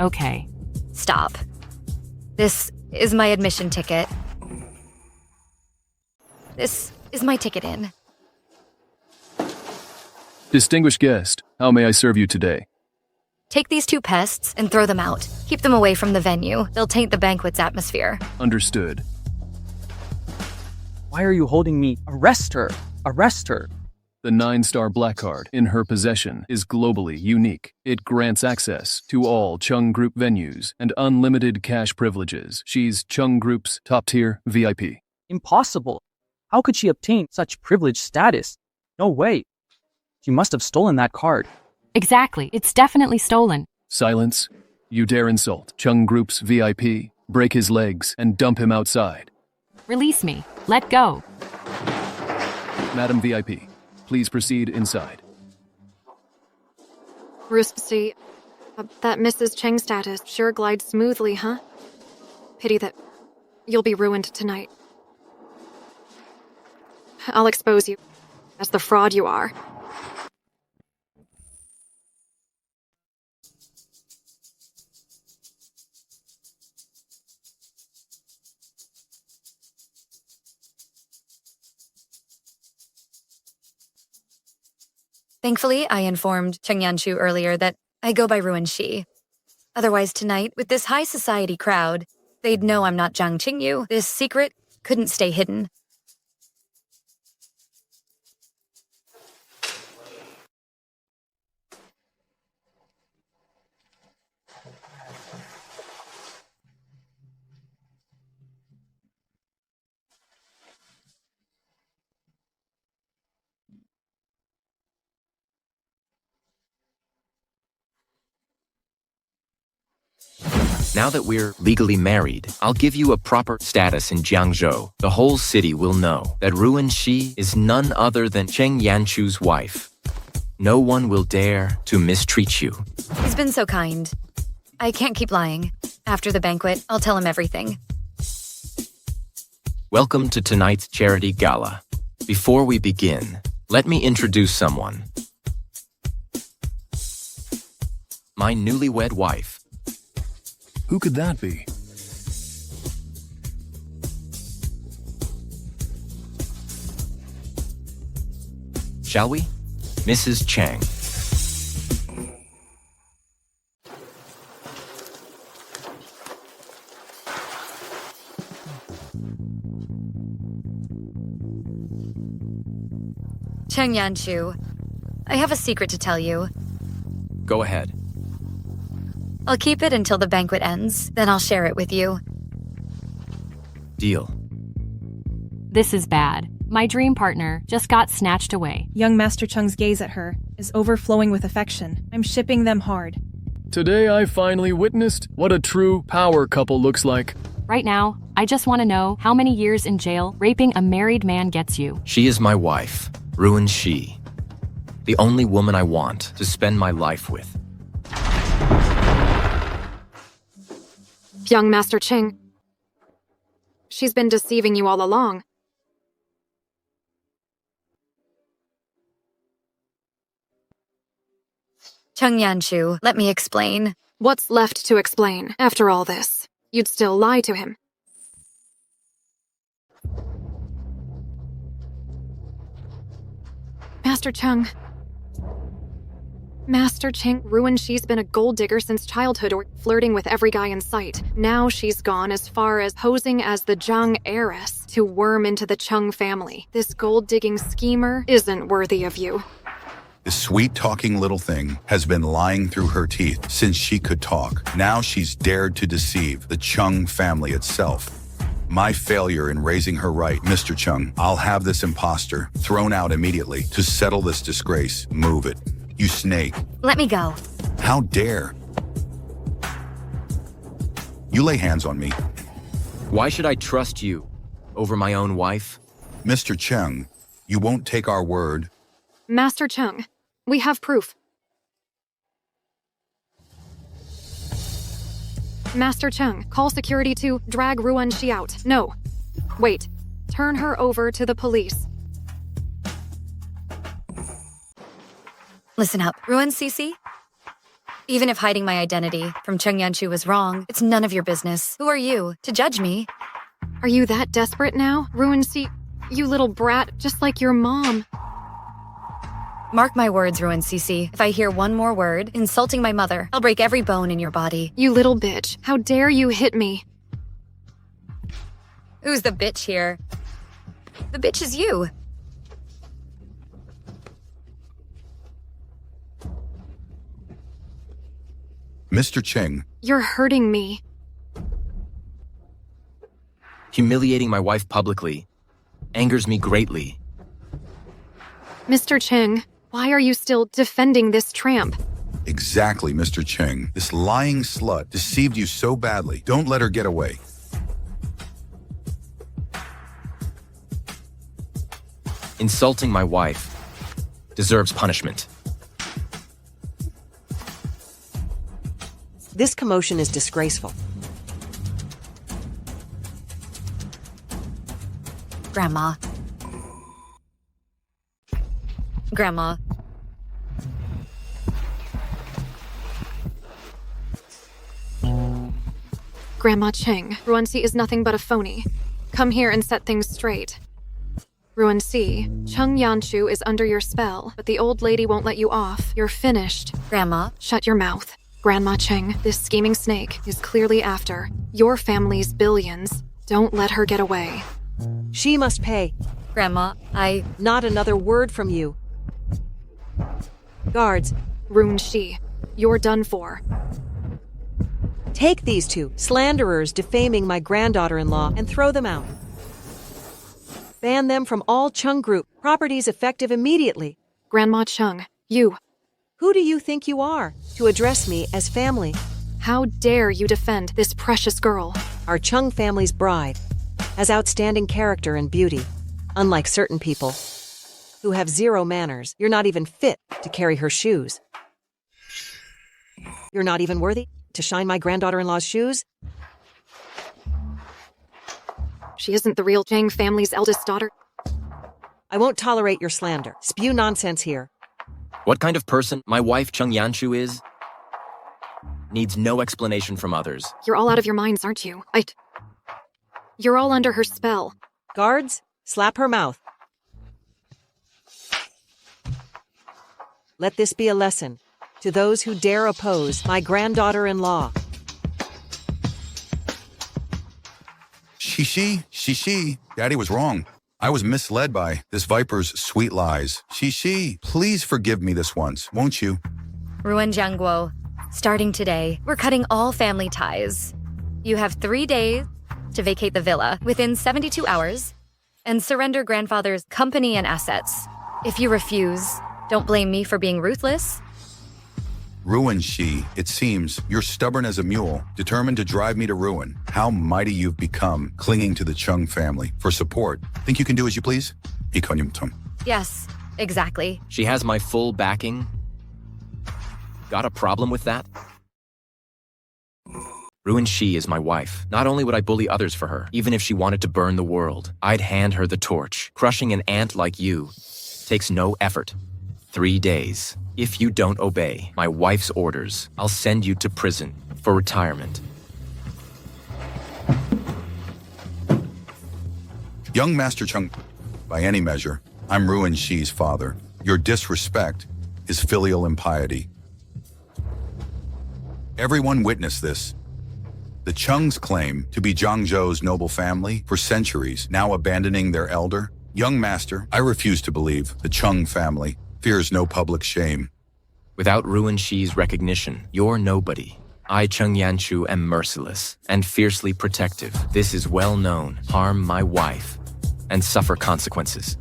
Okay. Stop. This is my admission ticket. This is my ticket in. Distinguished guest, how may I serve you today? Take these two pests and throw them out. Keep them away from the venue. They'll taint the banquet's atmosphere. Understood. Why are you holding me? Arrest her! Arrest her! The 9-star black card in her possession is globally unique. It grants access to all Chung Group venues and unlimited cash privileges. She's Chung Group's top-tier VIP. Impossible! How could she obtain such privileged status? No way! She must have stolen that card. Exactly. It's definitely stolen. Silence. You dare insult Chung Group's VIP, break his legs, and dump him outside. Release me. Let go. Madam VIP, please proceed inside. See, that Mrs. Cheng status sure glides smoothly, huh? Pity that you'll be ruined tonight. I'll expose you as the fraud you are. Thankfully, I informed Cheng Yanchu earlier that I go by Ruin Shi. Otherwise tonight, with this high society crowd, they'd know I'm not Zhang Qingyu. This secret couldn't stay hidden. Now that we're legally married, I'll give you a proper status in Jiangzhou. The whole city will know that Ruin Shi is none other than Cheng Yanchu's wife. No one will dare to mistreat you. He's been so kind. I can't keep lying. After the banquet, I'll tell him everything. Welcome to tonight's charity gala. Before we begin, let me introduce someone. My newlywed wife. Who could that be? Shall we? Mrs. Chang. Cheng Yanchu, I have a secret to tell you. Go ahead. I'll keep it until the banquet ends, then I'll share it with you. Deal. This is bad. My dream partner just got snatched away. Young Master Cheng's gaze at her is overflowing with affection. I'm shipping them hard. Today I finally witnessed what a true power couple looks like. Right now, I just want to know how many years in jail raping a married man gets you. She is my wife, Ruin Shi. The only woman I want to spend my life with. Young Master Cheng. She's been deceiving you all along. Chung Yanchu, let me explain. What's left to explain after all this? You'd still lie to him. Master Chung. Master Chang, ruined. She's been a gold digger since childhood or flirting with every guy in sight. Now she's gone as far as posing as the Zhang heiress to worm into the Chung family. This gold-digging schemer isn't worthy of you. This sweet-talking little thing has been lying through her teeth since she could talk. Now she's dared to deceive the Chung family itself. My failure in raising her right, Mr. Chung. I'll have this imposter thrown out immediately to settle this disgrace. Move it. You snake. Let me go. How dare? You lay hands on me. Why should I trust you over my own wife? Mr. Chung, you won't take our word. Master Chung, we have proof. Master Chung, call security to drag Ruan Shi out. No. Wait. Turn her over to the police. Listen up, Ruan Cece. Even if hiding my identity from Chung Yanchu was wrong, it's none of your business. Who are you to judge me? Are you that desperate now? Ruan Shi, you little brat, just like your mom. Mark my words, Ruan Cece. If I hear one more word insulting my mother, I'll break every bone in your body. You little bitch. How dare you hit me? Who's the bitch here? The bitch is you. Mr. Cheng. You're hurting me. Humiliating my wife publicly angers me greatly. Mr. Cheng, why are you still defending this tramp? Exactly, Mr. Cheng. This lying slut deceived you so badly. Don't let her get away. Insulting my wife deserves punishment. This commotion is disgraceful. Grandma. Grandma. Grandma Cheng, Ruanxi is nothing but a phony. Come here and set things straight. Ruanxi, Chung Yanchu is under your spell, but the old lady won't let you off. You're finished. Grandma. Shut your mouth. Grandma Cheng, this scheming snake is clearly after your family's billions. Don't let her get away. She must pay. Grandma, Not another word from you. Guards. Ruanxi, you're done for. Take these two slanderers defaming my granddaughter-in-law and throw them out. Ban them from all Chung Group properties effective immediately. Grandma Chung, you. Who do you think you are to address me as family? How dare you defend this precious girl? Our Chung family's bride has outstanding character and beauty, unlike certain people who have zero manners. You're not even fit to carry her shoes. You're not even worthy to shine my granddaughter-in-law's shoes? She isn't the real Zhang family's eldest daughter. I won't tolerate your slander. Spew nonsense here. What kind of person my wife Chung Yanchu is needs no explanation from others. You're all out of your minds, aren't you? You're all under her spell. Guards, slap her mouth. Let this be a lesson to those who dare oppose my granddaughter-in-law. Shishi, Daddy was wrong. I was misled by this viper's sweet lies. Shishi, please forgive me this once, won't you? Ruan Jiangguo, starting today, we're cutting all family ties. You have 3 days to vacate the villa within 72 hours and surrender grandfather's company and assets. If you refuse, don't blame me for being ruthless. Ruin Shi, it seems you're stubborn as a mule, determined to drive me to ruin. How mighty you've become, clinging to the Chung family for support. Think you can do as you please? Yes, exactly. She has my full backing. Got a problem with that? Ruin Shi is my wife. Not only would I bully others for her, even if she wanted to burn the world, I'd hand her the torch. Crushing an ant like you takes no effort. 3 days. If you don't obey my wife's orders, I'll send you to prison for retirement. Young Master Chung, by any measure, I'm Ruin Shi's father. Your disrespect is filial impiety. Everyone witnessed this. The Chung's claim to be Zhangzhou's noble family for centuries, now abandoning their elder. Young Master, I refuse to believe the Chung family fears no public shame. Without Ruin Shi's recognition, you're nobody. I, Cheng Yanchu, am merciless and fiercely protective. This is well known. Harm my wife and suffer consequences.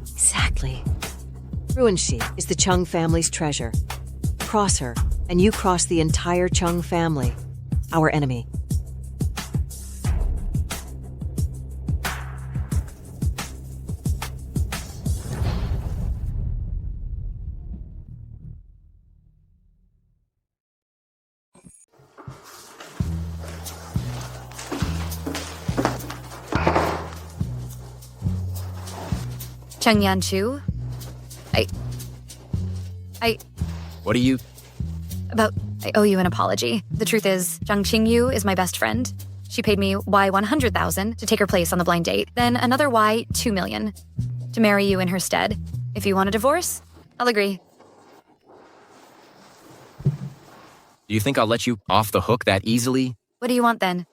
Exactly. Ruin Shi is the Chung family's treasure. Cross her, and you cross the entire Chung family, our enemy. Cheng Yanchu? What do you... I owe you an apology. The truth is, Zhang Qingyu is my best friend. She paid me Y 100,000 to take her place on the blind date, then another Y 2 million to marry you in her stead. If you want a divorce, I'll agree. Do you think I'll let you off the hook that easily? What do you want then?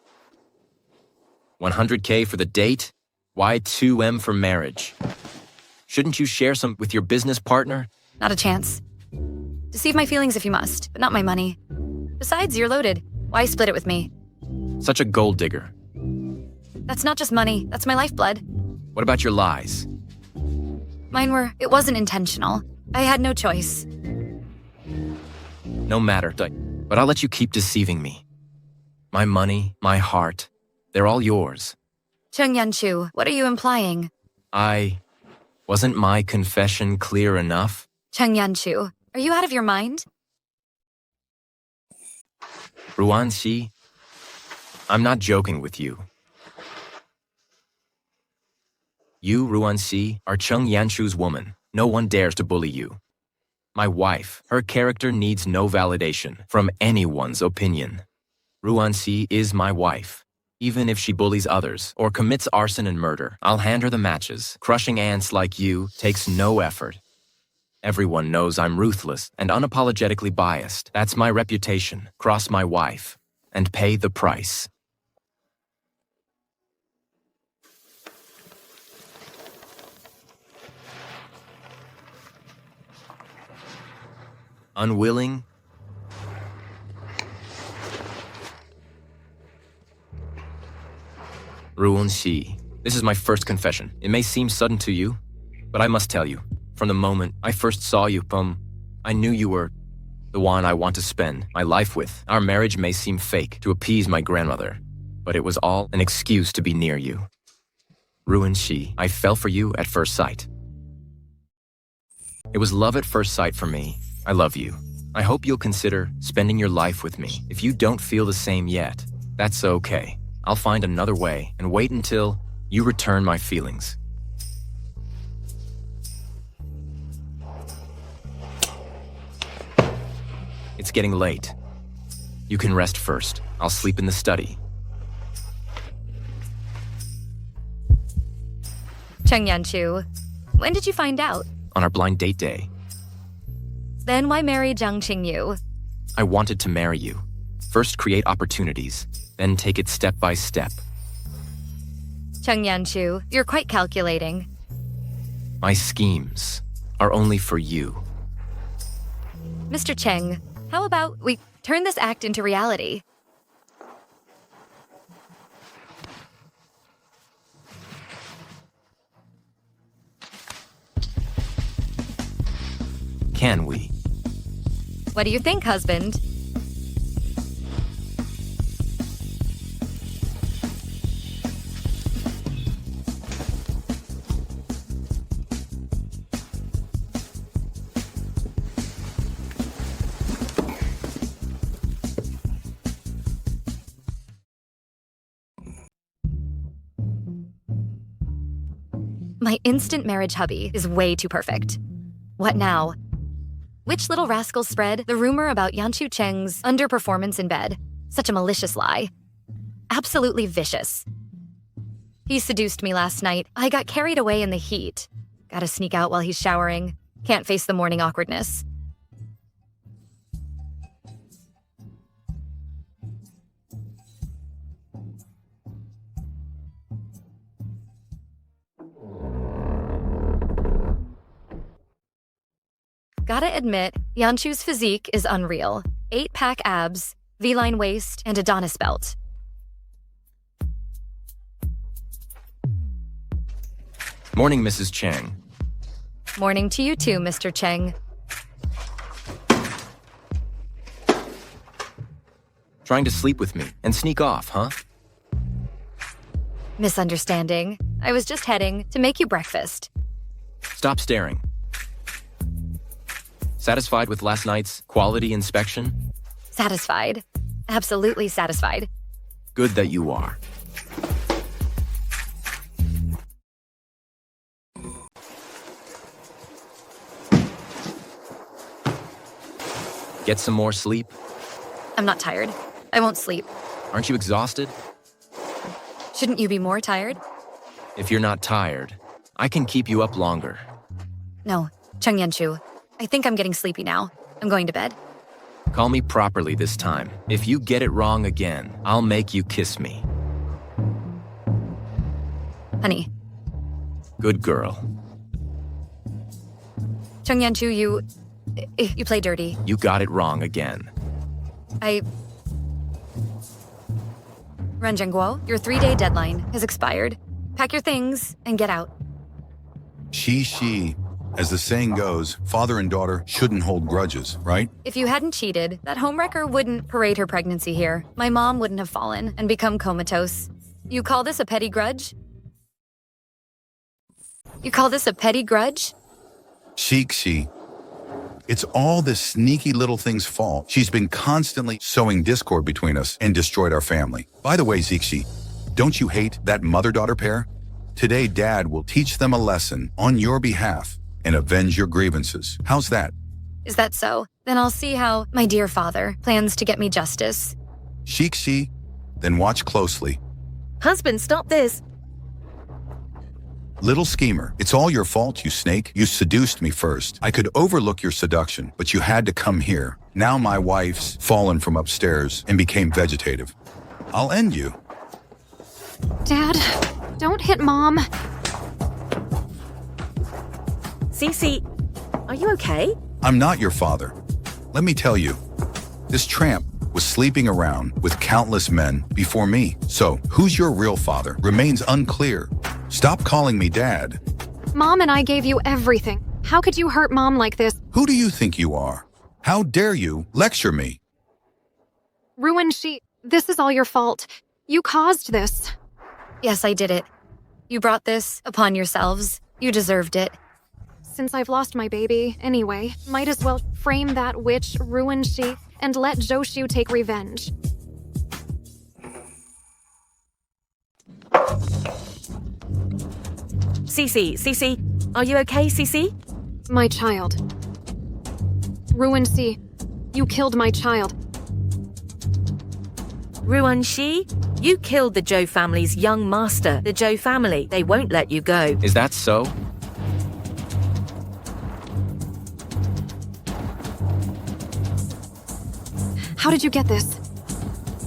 100K for the date? Why 2M for marriage? Shouldn't you share some with your business partner? Not a chance. Deceive my feelings if you must, but not my money. Besides, you're loaded. Why split it with me? Such a gold digger. That's not just money, that's my lifeblood. What about your lies? It wasn't intentional. I had no choice. No matter, but I'll let you keep deceiving me. My money, my heart, they're all yours. Cheng Yanchu, what are you implying? Wasn't my confession clear enough? Cheng Yanchu, are you out of your mind? Ruan Xi, I'm not joking with you. You, Ruan Xi, are Cheng Yanchu's woman. No one dares to bully you. My wife, her character needs no validation from anyone's opinion. Ruan Xi is my wife. Even if she bullies others or commits arson and murder, I'll hand her the matches. Crushing ants like you takes no effort. Everyone knows I'm ruthless and unapologetically biased. That's my reputation. Cross my wife and pay the price. Unwilling? Ruan Xi, this is my first confession. It may seem sudden to you, but I must tell you. From the moment I first saw you, I knew you were the one I want to spend my life with. Our marriage may seem fake to appease my grandmother, but it was all an excuse to be near you. Ruin Xi, I fell for you at first sight. It was love at first sight for me. I love you. I hope you'll consider spending your life with me. If you don't feel the same yet, that's okay. I'll find another way and wait until you return my feelings. It's getting late. You can rest first. I'll sleep in the study. Cheng Yanchu, when did you find out? On our blind date day. Then why marry Zhang Qingyu? I wanted to marry you. First create opportunities, then take it step by step. Cheng Yanchu, you're quite calculating. My schemes are only for you. Mr. Cheng, how about we turn this act into reality? Can we? What do you think, husband? My instant marriage hubby is way too perfect. What now? Which little rascal spread the rumor about Yanchu Cheng's underperformance in bed? Such a malicious lie. Absolutely vicious. He seduced me last night. I got carried away in the heat. Gotta sneak out while he's showering. Can't face the morning awkwardness. Gotta admit, Yanchu's physique is unreal. 8-pack abs, V-line waist, and Adonis belt. Morning, Mrs. Cheng. Morning to you too, Mr. Cheng. Trying to sleep with me and sneak off, huh? Misunderstanding. I was just heading to make you breakfast. Stop staring. Satisfied with last night's quality inspection? Satisfied. Absolutely satisfied. Good that you are. Get some more sleep? I'm not tired. I won't sleep. Aren't you exhausted? Shouldn't you be more tired? If you're not tired, I can keep you up longer. No, Cheng Yanchu. I think I'm getting sleepy now. I'm going to bed. Call me properly this time. If you get it wrong again, I'll make you kiss me. Honey. Good girl. Cheng Yanchu, you play dirty. You got it wrong again. Ren Zhengguo, your 3-day deadline has expired. Pack your things and get out. She. As the saying goes, father and daughter shouldn't hold grudges, right? If you hadn't cheated, that homewrecker wouldn't parade her pregnancy here. My mom wouldn't have fallen and become comatose. You call this a petty grudge? You call this a petty grudge? She. It's all this sneaky little thing's fault. She's been constantly sowing discord between us and destroyed our family. By the way, Zixi, don't you hate that mother-daughter pair? Today, Dad will teach them a lesson on your behalf and avenge your grievances. How's that? Is that so? Then I'll see how my dear father plans to get me justice. She. Then watch closely. Husband, stop this. Little schemer, it's all your fault, you snake. You seduced me first. I could overlook your seduction, but you had to come here. Now my wife's fallen from upstairs and became vegetative. I'll end you. Dad, don't hit Mom. Cece, are you okay? I'm not your father. Let me tell you, this tramp was sleeping around with countless men before me. So, who's your real father remains unclear. Stop calling me Dad. Mom and I gave you everything. How could you hurt Mom like this? Who do you think you are? How dare you lecture me? This is all your fault. You caused this. Yes, I did it. You brought this upon yourselves. You deserved it. Since I've lost my baby, anyway, might as well frame that witch, ruin she, and let Joshu take revenge. Cece, are you okay, Cece? My child. Ruin Si, you killed my child. Ruan Shi, you killed the Zhou family's young master. The Zhou family, they won't let you go. Is that so? How did you get this?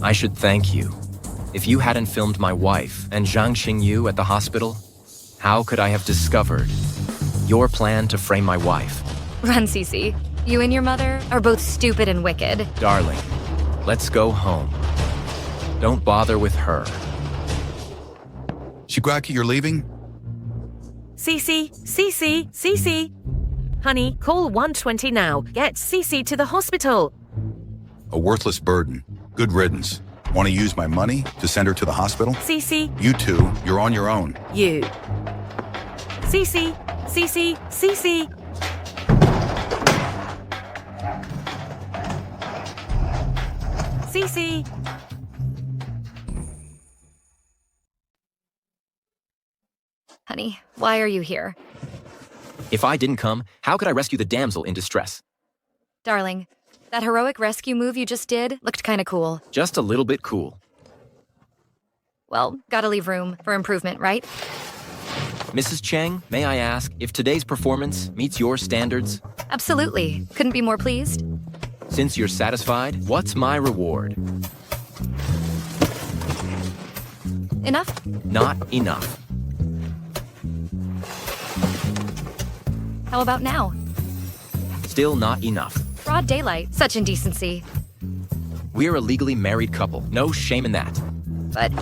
I should thank you. If you hadn't filmed my wife and Zhang Xingyu at the hospital, how could I have discovered your plan to frame my wife? Run, Cece. You and your mother are both stupid and wicked. Darling, let's go home. Don't bother with her. Shigaraki, you're leaving? Cece. Honey, call 120 now. Get Cece to the hospital. A worthless burden. Good riddance. Want to use my money to send her to the hospital? Cece. You two, you're on your own. You. Cece. Cece. Honey, why are you here? If I didn't come, how could I rescue the damsel in distress? Darling, that heroic rescue move you just did looked kinda cool. Just a little bit cool. Well, gotta leave room for improvement, right? Mrs. Cheng, may I ask if today's performance meets your standards? Absolutely. Couldn't be more pleased. Since you're satisfied, what's my reward? Enough? Not enough. How about now? Still not enough. Broad daylight. Such indecency. We're a legally married couple. No shame in that. But...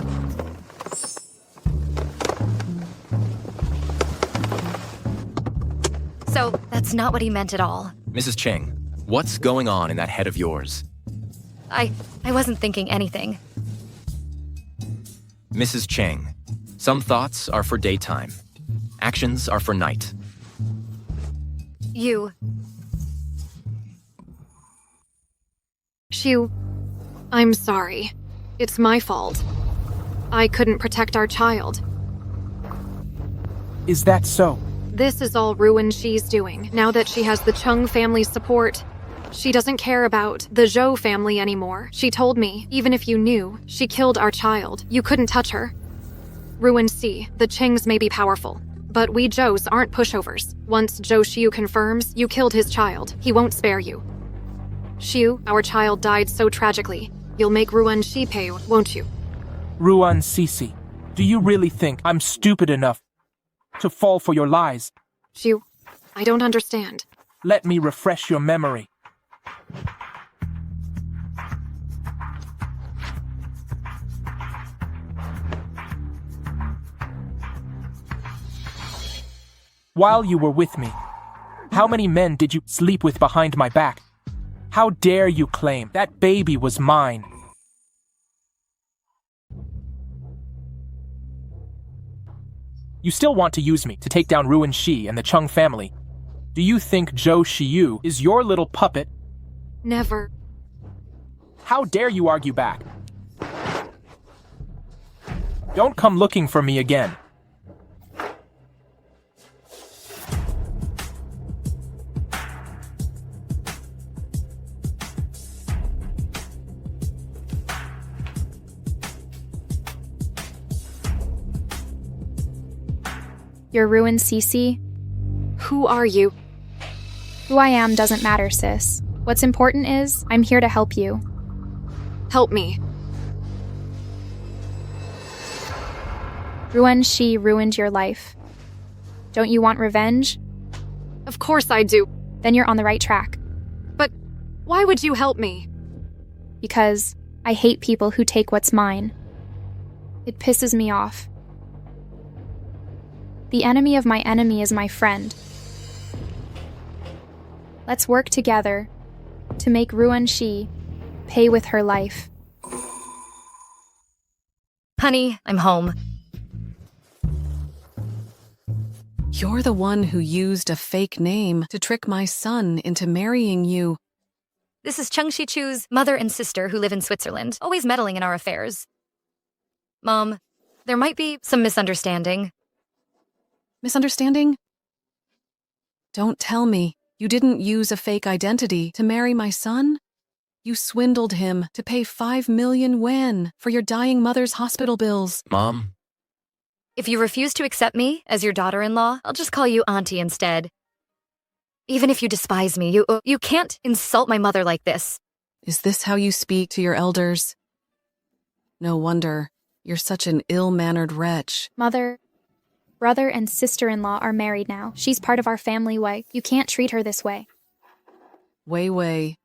So, that's not what he meant at all. Mrs. Cheng, what's going on in that head of yours? I wasn't thinking anything. Mrs. Cheng, some thoughts are for daytime. Actions are for night. You... Xiu, I'm sorry. It's my fault. I couldn't protect our child. Is that so? This is all Ruin Xi's doing, now that she has the Chung family's support. She doesn't care about the Zhou family anymore. She told me, even if you knew, she killed our child. You couldn't touch her. Ruin Xi, the Chengs may be powerful, but we Zhous aren't pushovers. Once Zhou Xiu confirms you killed his child, he won't spare you. Xiu, our child died so tragically. You'll make Ruin Xi pay, won't you? Ruan Sisi, do you really think I'm stupid enough to fall for your lies? Xiu, I don't understand. Let me refresh your memory. While you were with me, how many men did you sleep with behind my back? How dare you claim that baby was mine? You still want to use me to take down Ruin Xi and the Chung family. Do you think Zhou Xiyu is your little puppet? Never. How dare you argue back? Don't come looking for me again. Your Ruin Cece? Who are you? Who I am doesn't matter, sis. What's important is, I'm here to help you. Help me. Ruin Xi ruined your life. Don't you want revenge? Of course I do. Then you're on the right track. But why would you help me? Because I hate people who take what's mine. It pisses me off. The enemy of my enemy is my friend. Let's work together to make Ruin Xi pay with her life. Honey, I'm home. You're the one who used a fake name to trick my son into marrying you. This is Chung Shichu's mother and sister who live in Switzerland, always meddling in our affairs. Mom, there might be some misunderstanding. Misunderstanding? Don't tell me you didn't use a fake identity to marry my son? You swindled him to pay 5 million yuan for your dying mother's hospital bills. Mom? If you refuse to accept me as your daughter-in-law, I'll just call you Auntie instead. Even if you despise me, you can't insult my mother like this. Is this how you speak to your elders? No wonder you're such an ill-mannered wretch. Mother, brother, and sister-in-law are married now. She's part of our family way. You can't treat her this way. Wei,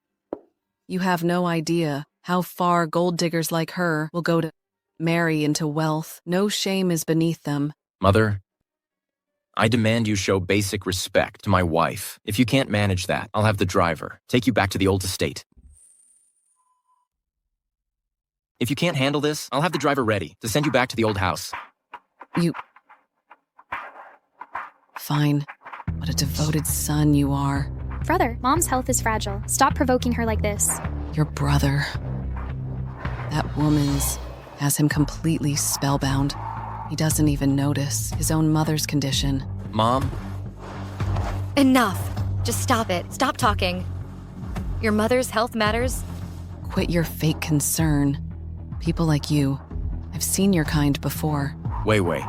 you have no idea how far gold diggers like her will go to marry into wealth. No shame is beneath them. Mother, I demand you show basic respect to my wife. If you can't manage that, I'll have the driver take you back to the old estate. If you can't handle this, I'll have the driver ready to send you back to the old house. Fine. What a devoted son you are. Brother, Mom's health is fragile. Stop provoking her like this. Your brother. That woman's has him completely spellbound. He doesn't even notice his own mother's condition. Mom, Enough. Just stop it. Stop talking. Your mother's health matters. Quit your fake concern. People like you. I've seen your kind before. Wei.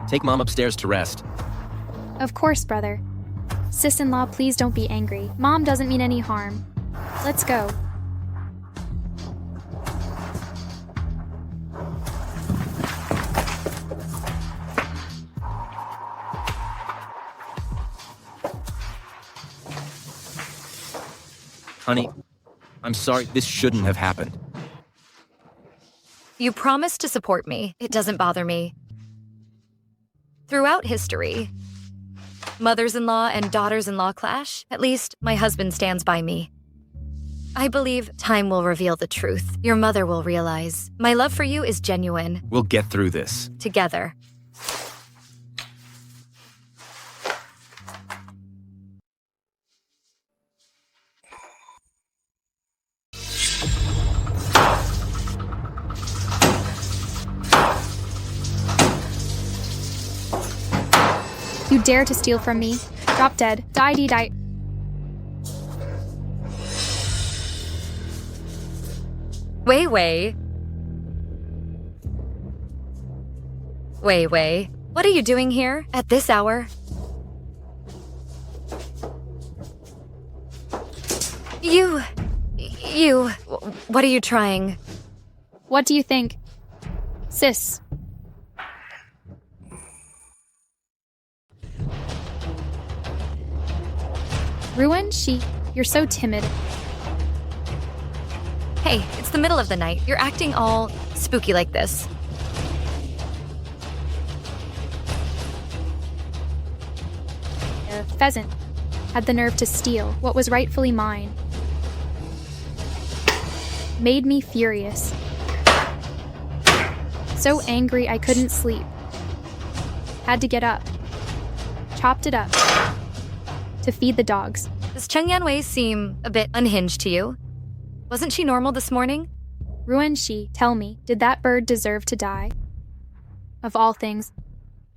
Take Mom upstairs to rest. Of course, brother. Sis-in-law, please don't be angry. Mom doesn't mean any harm. Let's go. Honey, I'm sorry. This shouldn't have happened. You promised to support me. It doesn't bother me. Throughout history, mothers-in-law and daughters-in-law clash. At least my husband stands by me. I believe time will reveal the truth. Your mother will realize. My love for you is genuine. We'll get through this. Together. You dare to steal from me? Drop dead. Die, die, die. Wei. What are you doing here at this hour? What are you trying? What do you think? Sis. Ruin, you're so timid. Hey, it's the middle of the night. You're acting all spooky like this. A pheasant had the nerve to steal what was rightfully mine. Made me furious. So angry I couldn't sleep. Had to get up. Chopped it up. To feed the dogs. Does Cheng Yanwei seem a bit unhinged to you? Wasn't she normal this morning? Ruin, tell me, did that bird deserve to die? Of all things,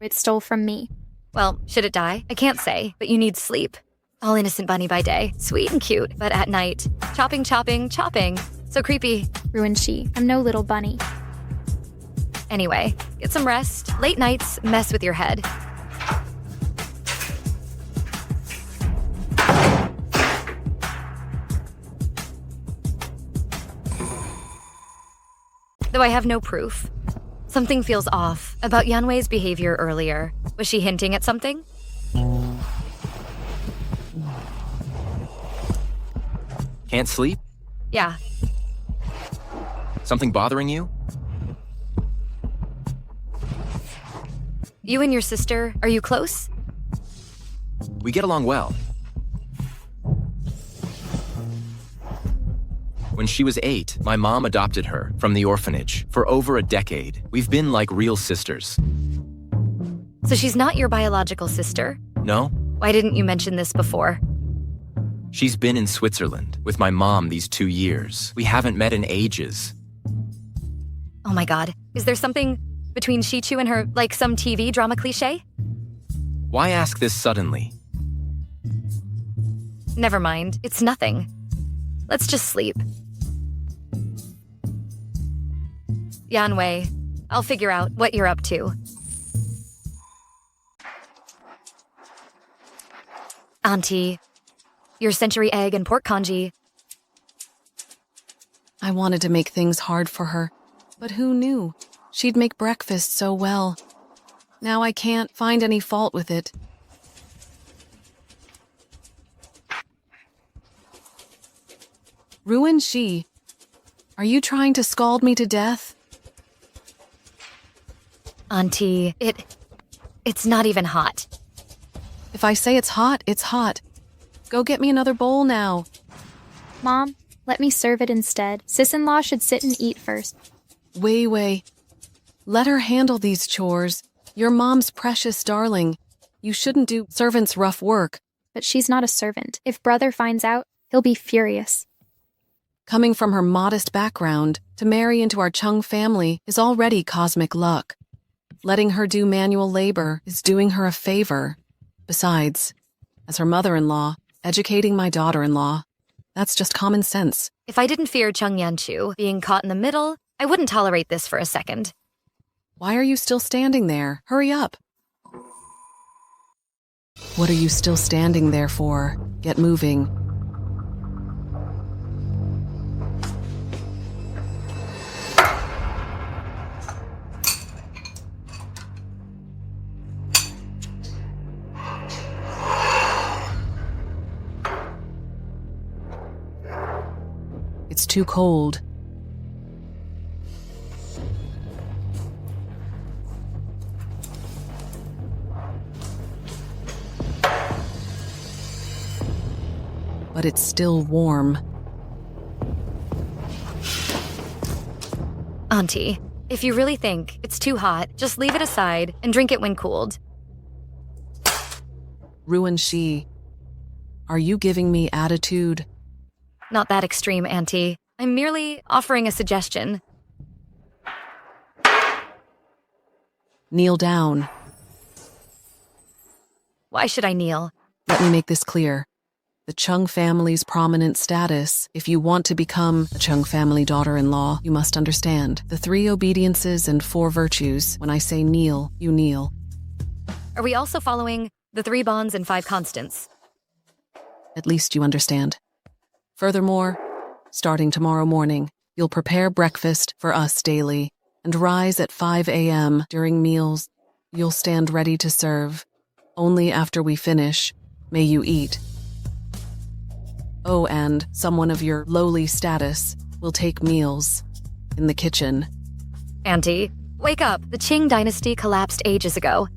it stole from me. Well, should it die? I can't say, but you need sleep. All innocent bunny by day, sweet and cute, but at night, chopping. So creepy. Ruin, I'm no little bunny. Anyway, get some rest. Late nights mess with your head. Though I have no proof. Something feels off about Yanwei's behavior earlier. Was she hinting at something? Can't sleep? Yeah. Something bothering you? You and your sister, are you close? We get along well. When she was 8, my mom adopted her from the orphanage. For over a decade, we've been like real sisters. So she's not your biological sister? No? Why didn't you mention this before? She's been in Switzerland with my mom these 2 years. We haven't met in ages. Oh my god. Is there something between Shichu and her, like some TV drama cliche? Why ask this suddenly? Never mind. It's nothing. Let's just sleep. Yanwei, I'll figure out what you're up to. Auntie, your century egg and pork congee. I wanted to make things hard for her, but who knew? She'd make breakfast so well. Now I can't find any fault with it. Ruin, are you trying to scald me to death? Auntie, it's not even hot. If I say it's hot, it's hot. Go get me another bowl now. Mom, let me serve it instead. Sis-in-law should sit and eat first. Wei. Let her handle these chores. Your mom's precious darling. You shouldn't do servants' rough work. But she's not a servant. If brother finds out, he'll be furious. Coming from her modest background, to marry into our Chung family is already cosmic luck. Letting her do manual labor is doing her a favor. Besides, As her mother-in-law, educating my daughter-in-law, that's just common sense. If I didn't fear Chung Yanchu being caught in the middle, I wouldn't tolerate this for a second. Why are you still standing there? Hurry up. What are you still standing there for? Get moving. It's too cold. But it's still warm. Auntie, if you really think it's too hot, just leave it aside and drink it when cooled. Ruin she. Are you giving me attitude? Not that extreme, Auntie. I'm merely offering a suggestion. Kneel down. Why should I kneel? Let me make this clear. The Chung family's prominent status, if you want to become a Chung family daughter-in-law, you must understand the 3 obediences and 4 virtues. When I say kneel, you kneel. Are we also following the 3 bonds and 5 constants? At least you understand. Furthermore, starting tomorrow morning, you'll prepare breakfast for us daily and rise at 5 a.m. during meals. You'll stand ready to serve. Only after we finish may you eat. Oh, and someone of your lowly status will take meals in the kitchen. Auntie, wake up. The Qing dynasty collapsed ages ago.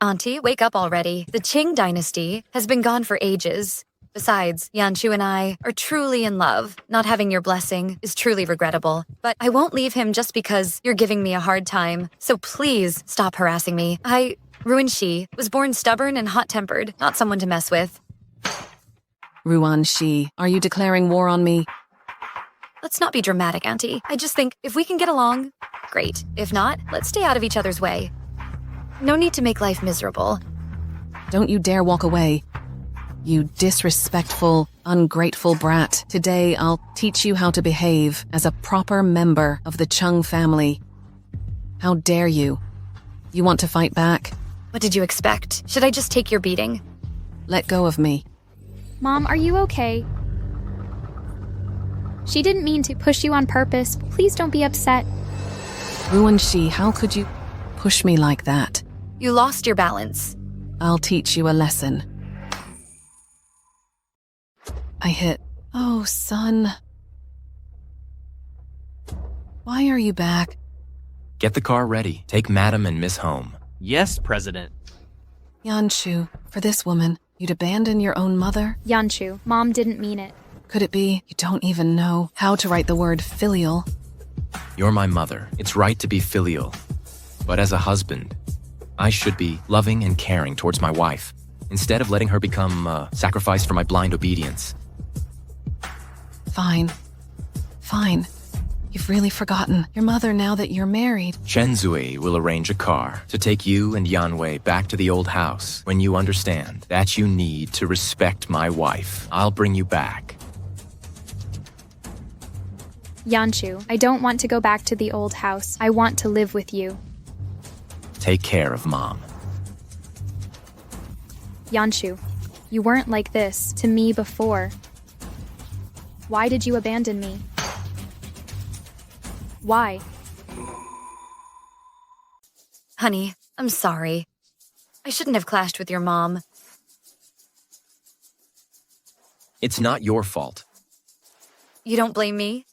Auntie, wake up already. The Qing dynasty has been gone for ages. Besides, Yanchu and I are truly in love. Not having your blessing is truly regrettable. But I won't leave him just because you're giving me a hard time. So please stop harassing me. Ruin Shi, was born stubborn and hot-tempered, not someone to mess with. Ruan Shi, are you declaring war on me? Let's not be dramatic, Auntie. I just think if we can get along, great. If not, let's stay out of each other's way. No need to make life miserable. Don't you dare walk away. You disrespectful, ungrateful brat. Today, I'll teach you how to behave as a proper member of the Chung family. How dare you? You want to fight back? What did you expect? Should I just take your beating? Let go of me. Mom, are you okay? She didn't mean to push you on purpose. Please don't be upset. Ruin Shi, how could you push me like that? You lost your balance. I'll teach you a lesson. I hit. Oh, son. Why are you back? Get the car ready. Take Madam and Miss home. Yes, President. Yanshu, for this woman, you'd abandon your own mother? Yanshu, Mom didn't mean it. Could it be you don't even know how to write the word filial? You're my mother. It's right to be filial. But as a husband, I should be loving and caring towards my wife, instead of letting her become a sacrifice for my blind obedience. Fine. Fine. You've really forgotten your mother now that you're married. Chen Zui will arrange a car to take you and Yanwei back to the old house when you understand that you need to respect my wife. I'll bring you back. Yanshu, I don't want to go back to the old house. I want to live with you. Take care of Mom. Yanshu, you weren't like this to me before. Why did you abandon me? Why? Honey, I'm sorry. I shouldn't have clashed with your mom. It's not your fault. You don't blame me?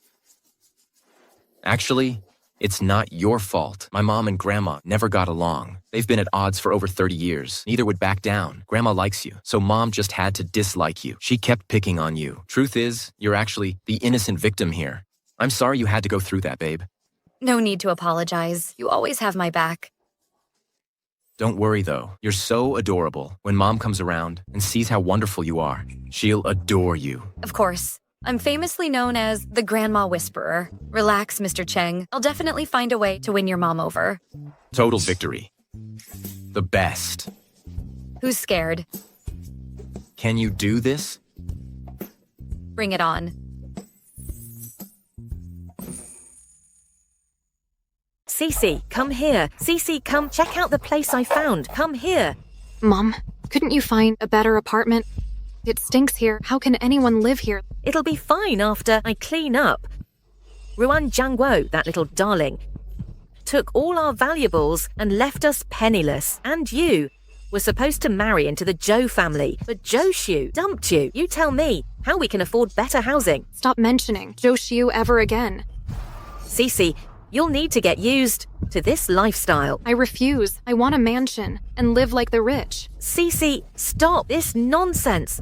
Actually, it's not your fault. My mom and Grandma never got along. They've been at odds for over 30 years. Neither would back down. Grandma likes you, so Mom just had to dislike you. She kept picking on you. Truth is, you're actually the innocent victim here. I'm sorry you had to go through that, babe. No need to apologize. You always have my back. Don't worry, though. You're so adorable. When Mom comes around and sees how wonderful you are, she'll adore you. Of course. I'm famously known as the Grandma Whisperer. Relax, Mr. Cheng. I'll definitely find a way to win your mom over. Total victory. The best. Who's scared? Can you do this? Bring it on. Cece, come here. Cece, come check out the place I found. Come here. Mom, couldn't you find a better apartment? It stinks here. How can anyone live here? It'll be fine after I clean up. Ruan Jiangwo, that little darling, took all our valuables and left us penniless. And you were supposed to marry into the Zhou family, but Zhou Xiu dumped you. You tell me how we can afford better housing. Stop mentioning Zhou Xiu ever again. Cece, you'll need to get used to this lifestyle. I refuse. I want a mansion and live like the rich. Cece, stop this nonsense.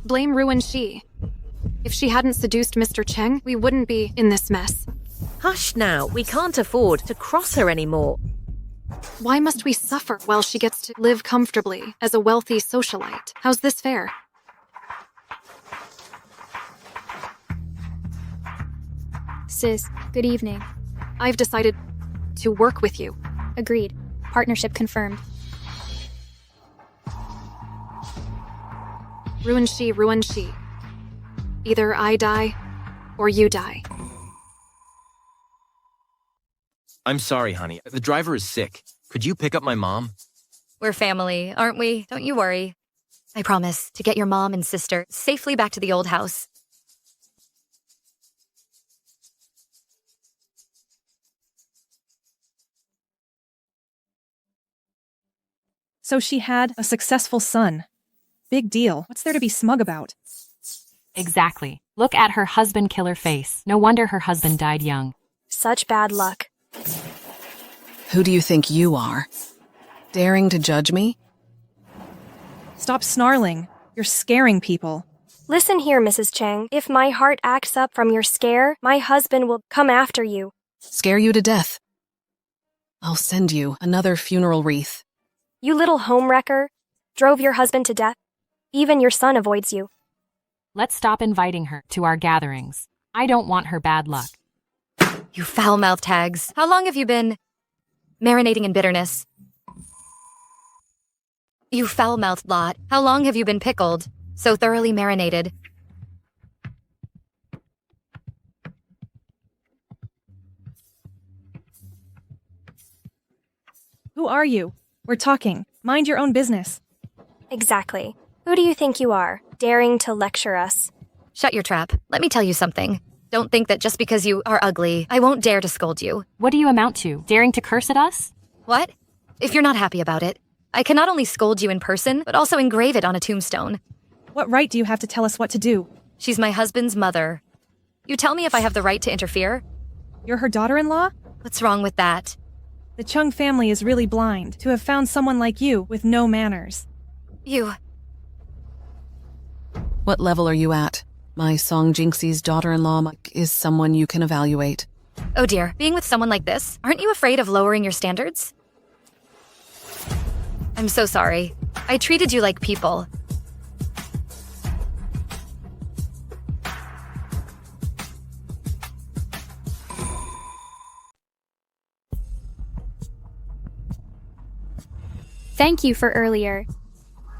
Blame Ruin Shi. If she hadn't seduced Mr. Cheng, we wouldn't be in this mess. Hush now. We can't afford to cross her anymore. Why must we suffer while she gets to live comfortably as a wealthy socialite? How's this fair? Sis, good evening. I've decided to work with you. Agreed. Partnership confirmed. Ruin Shi, Ruin Shi. Either I die or you die. I'm sorry, honey. The driver is sick. Could you pick up my mom? We're family, aren't we? Don't you worry. I promise to get your mom and sister safely back to the old house. So she had a successful son. Big deal. What's there to be smug about? Exactly. Look at her husband-killer face. No wonder her husband died young. Such bad luck. Who do you think you are? Daring to judge me? Stop snarling. You're scaring people. Listen here, Mrs. Cheng. If my heart acts up from your scare, my husband will come after you. Scare you to death. I'll send you another funeral wreath. You little homewrecker. Drove your husband to death. Even your son avoids you. Let's stop inviting her to our gatherings. I don't want her bad luck. You foul-mouthed hags. How long have you been marinating in bitterness? You foul-mouthed lot. How long have you been pickled? So thoroughly marinated. Who are you? We're talking. Mind your own business. Exactly. Who do you think you are, daring to lecture us? Shut your trap. Let me tell you something. Don't think that just because you are ugly, I won't dare to scold you. What do you amount to? Daring to curse at us? What? If you're not happy about it, I can not only scold you in person, but also engrave it on a tombstone. What right do you have to tell us what to do? She's my husband's mother. You tell me if I have the right to interfere? You're her daughter-in-law? What's wrong with that? The Chung family is really blind to have found someone like you with no manners. You... What level are you at? My Song Jinxie's daughter-in-law is someone you can evaluate. Oh dear, being with someone like this, aren't you afraid of lowering your standards? I'm so sorry. I treated you like people. Thank you for earlier.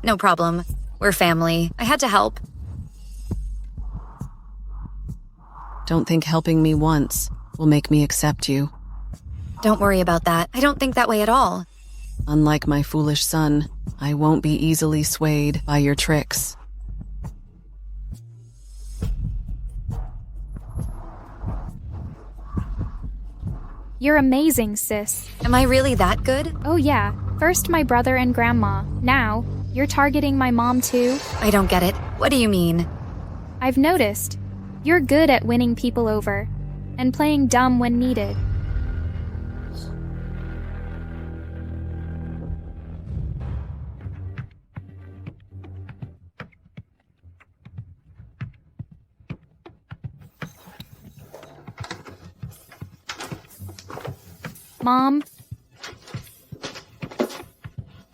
No problem. We're family. I had to help. Don't think helping me once will make me accept you. Don't worry about that. I don't think that way at all. Unlike my foolish son, I won't be easily swayed by your tricks. You're amazing, sis. Am I really that good? Oh yeah. First my brother and grandma. Now, you're targeting my mom too? I don't get it. What do you mean? I've noticed. You're good at winning people over. And playing dumb when needed. Mom?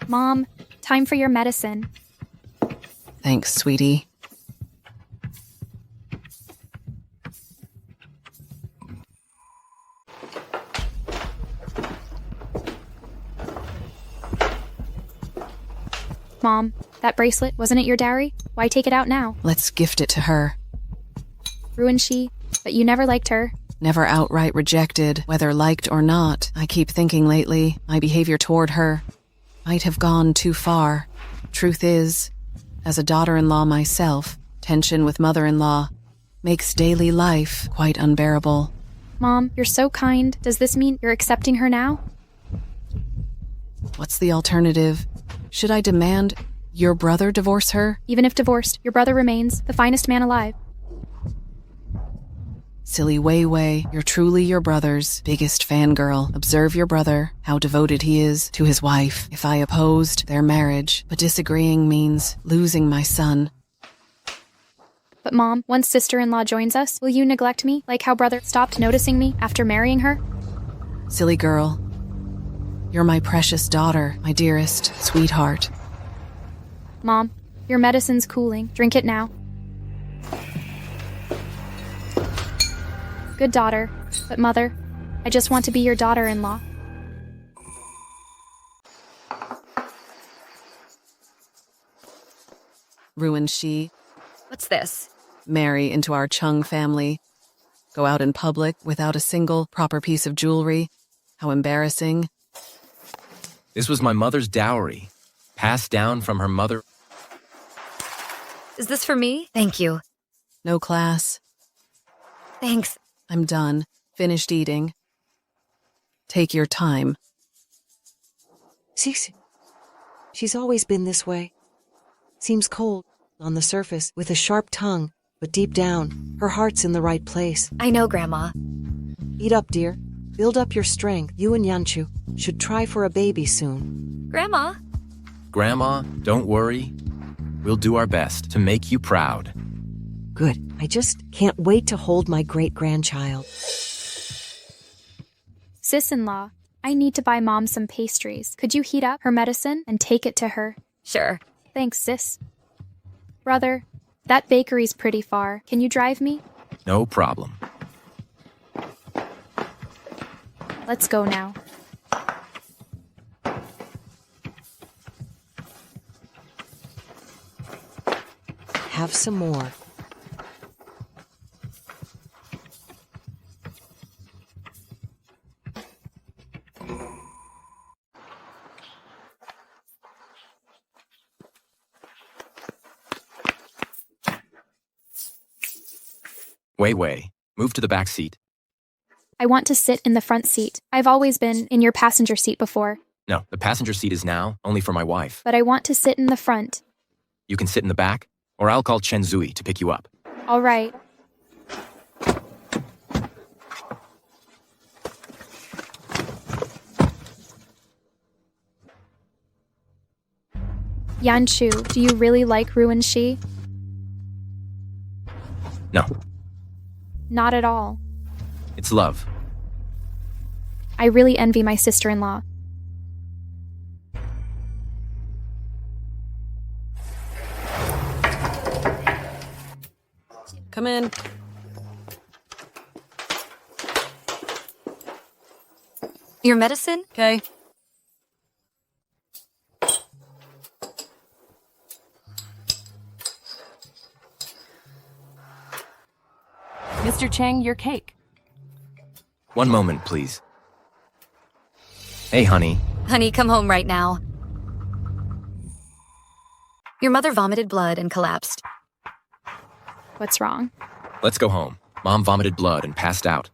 Mom, time for your medicine. Thanks, sweetie. Mom, that bracelet, wasn't it your dowry? Why take it out now? Let's gift it to her. Ruined she, but you never liked her. Never outright rejected, whether liked or not. I keep thinking lately, my behavior toward her might have gone too far. Truth is, as a daughter-in-law myself, tension with mother-in-law makes daily life quite unbearable. Mom, you're so kind. Does this mean you're accepting her now? What's the alternative? Should I demand your brother divorce her? Even if divorced, your brother remains the finest man alive. Silly Wei Wei, you're truly your brother's biggest fangirl. Observe your brother, how devoted he is to his wife. If I opposed their marriage, but disagreeing means losing my son. But Mom, once sister-in-law joins us, will you neglect me like how brother stopped noticing me after marrying her? Silly girl. You're my precious daughter, my dearest sweetheart. Mom, your medicine's cooling. Drink it now. Good daughter. But Mother, I just want to be your daughter-in-law. Ruined she. What's this? Marry into our Chung family. Go out in public without a single proper piece of jewelry. How embarrassing. This was my mother's dowry, passed down from her mother. Is this for me? Thank you. No class. Thanks. I'm done. Finished eating. Take your time. She's always been this way. Seems cold on the surface, with a sharp tongue, but deep down, her heart's in the right place. I know, Grandma. Eat up, dear. Build up your strength. You and Yanchu should try for a baby soon. Grandma? Grandma, don't worry. We'll do our best to make you proud. Good. I just can't wait to hold my great-grandchild. Sis-in-law, I need to buy Mom some pastries. Could you heat up her medicine and take it to her? Sure. Thanks, sis. Brother, that bakery's pretty far. Can you drive me? No problem. Let's go now. Have some more. Wei Wei, move to the back seat. I want to sit in the front seat. I've always been in your passenger seat before. No, the passenger seat is now only for my wife. But I want to sit in the front. You can sit in the back, or I'll call Chen Zui to pick you up. All right. Yanchu, do you really like Ruin Shi? No, Not at all. it's love. I really envy my sister-in-law. Come in. Your medicine? Okay. Mr. Chang, your cake. One moment, please. Hey, honey. Honey, come home right now. Your mother vomited blood and collapsed. What's wrong? Let's go home. Mom vomited blood and passed out.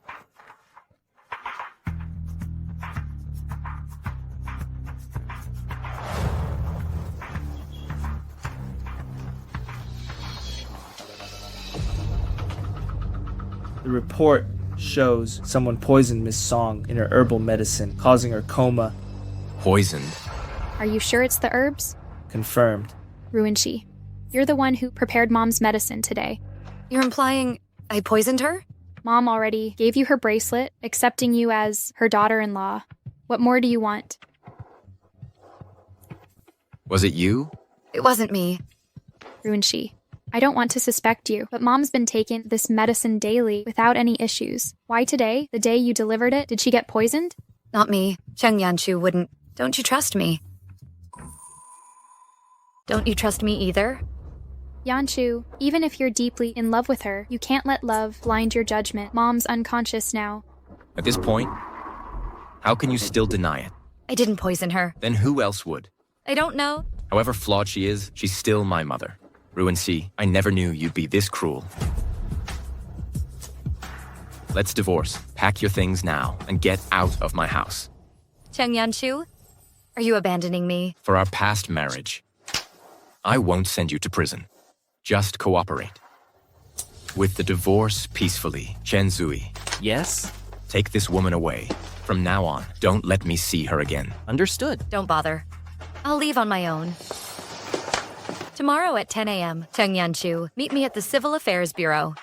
The report shows someone poisoned Miss Song in her herbal medicine, causing her coma. Poisoned. Are you sure it's the herbs? Confirmed. Ruinchi, you're the one who prepared Mom's medicine today. You're implying I poisoned her? Mom already gave you her bracelet, accepting you as her daughter-in-law. What more do you want? Was it you? It wasn't me. Ruinchi, I don't want to suspect you, but Mom's been taking this medicine daily without any issues. Why today, the day you delivered it, did she get poisoned? Not me. Cheng Yanchu wouldn't. Don't you trust me? Don't you trust me either? Yanchu, even if you're deeply in love with her, you can't let love blind your judgment. Mom's unconscious now. At this point, how can you still deny it? I didn't poison her. Then who else would? I don't know. However flawed she is, she's still my mother. Ruin C, I never knew you'd be this cruel. Let's divorce. Pack your things now and get out of my house. Cheng Yanchu, are you abandoning me? For our past marriage, I won't send you to prison. Just cooperate. With the divorce peacefully, Chen Zui. Yes? Take this woman away. From now on, don't let me see her again. Understood. Don't bother. I'll leave on my own. Tomorrow at 10 a.m., Cheng Yanchu, meet me at the Civil Affairs Bureau.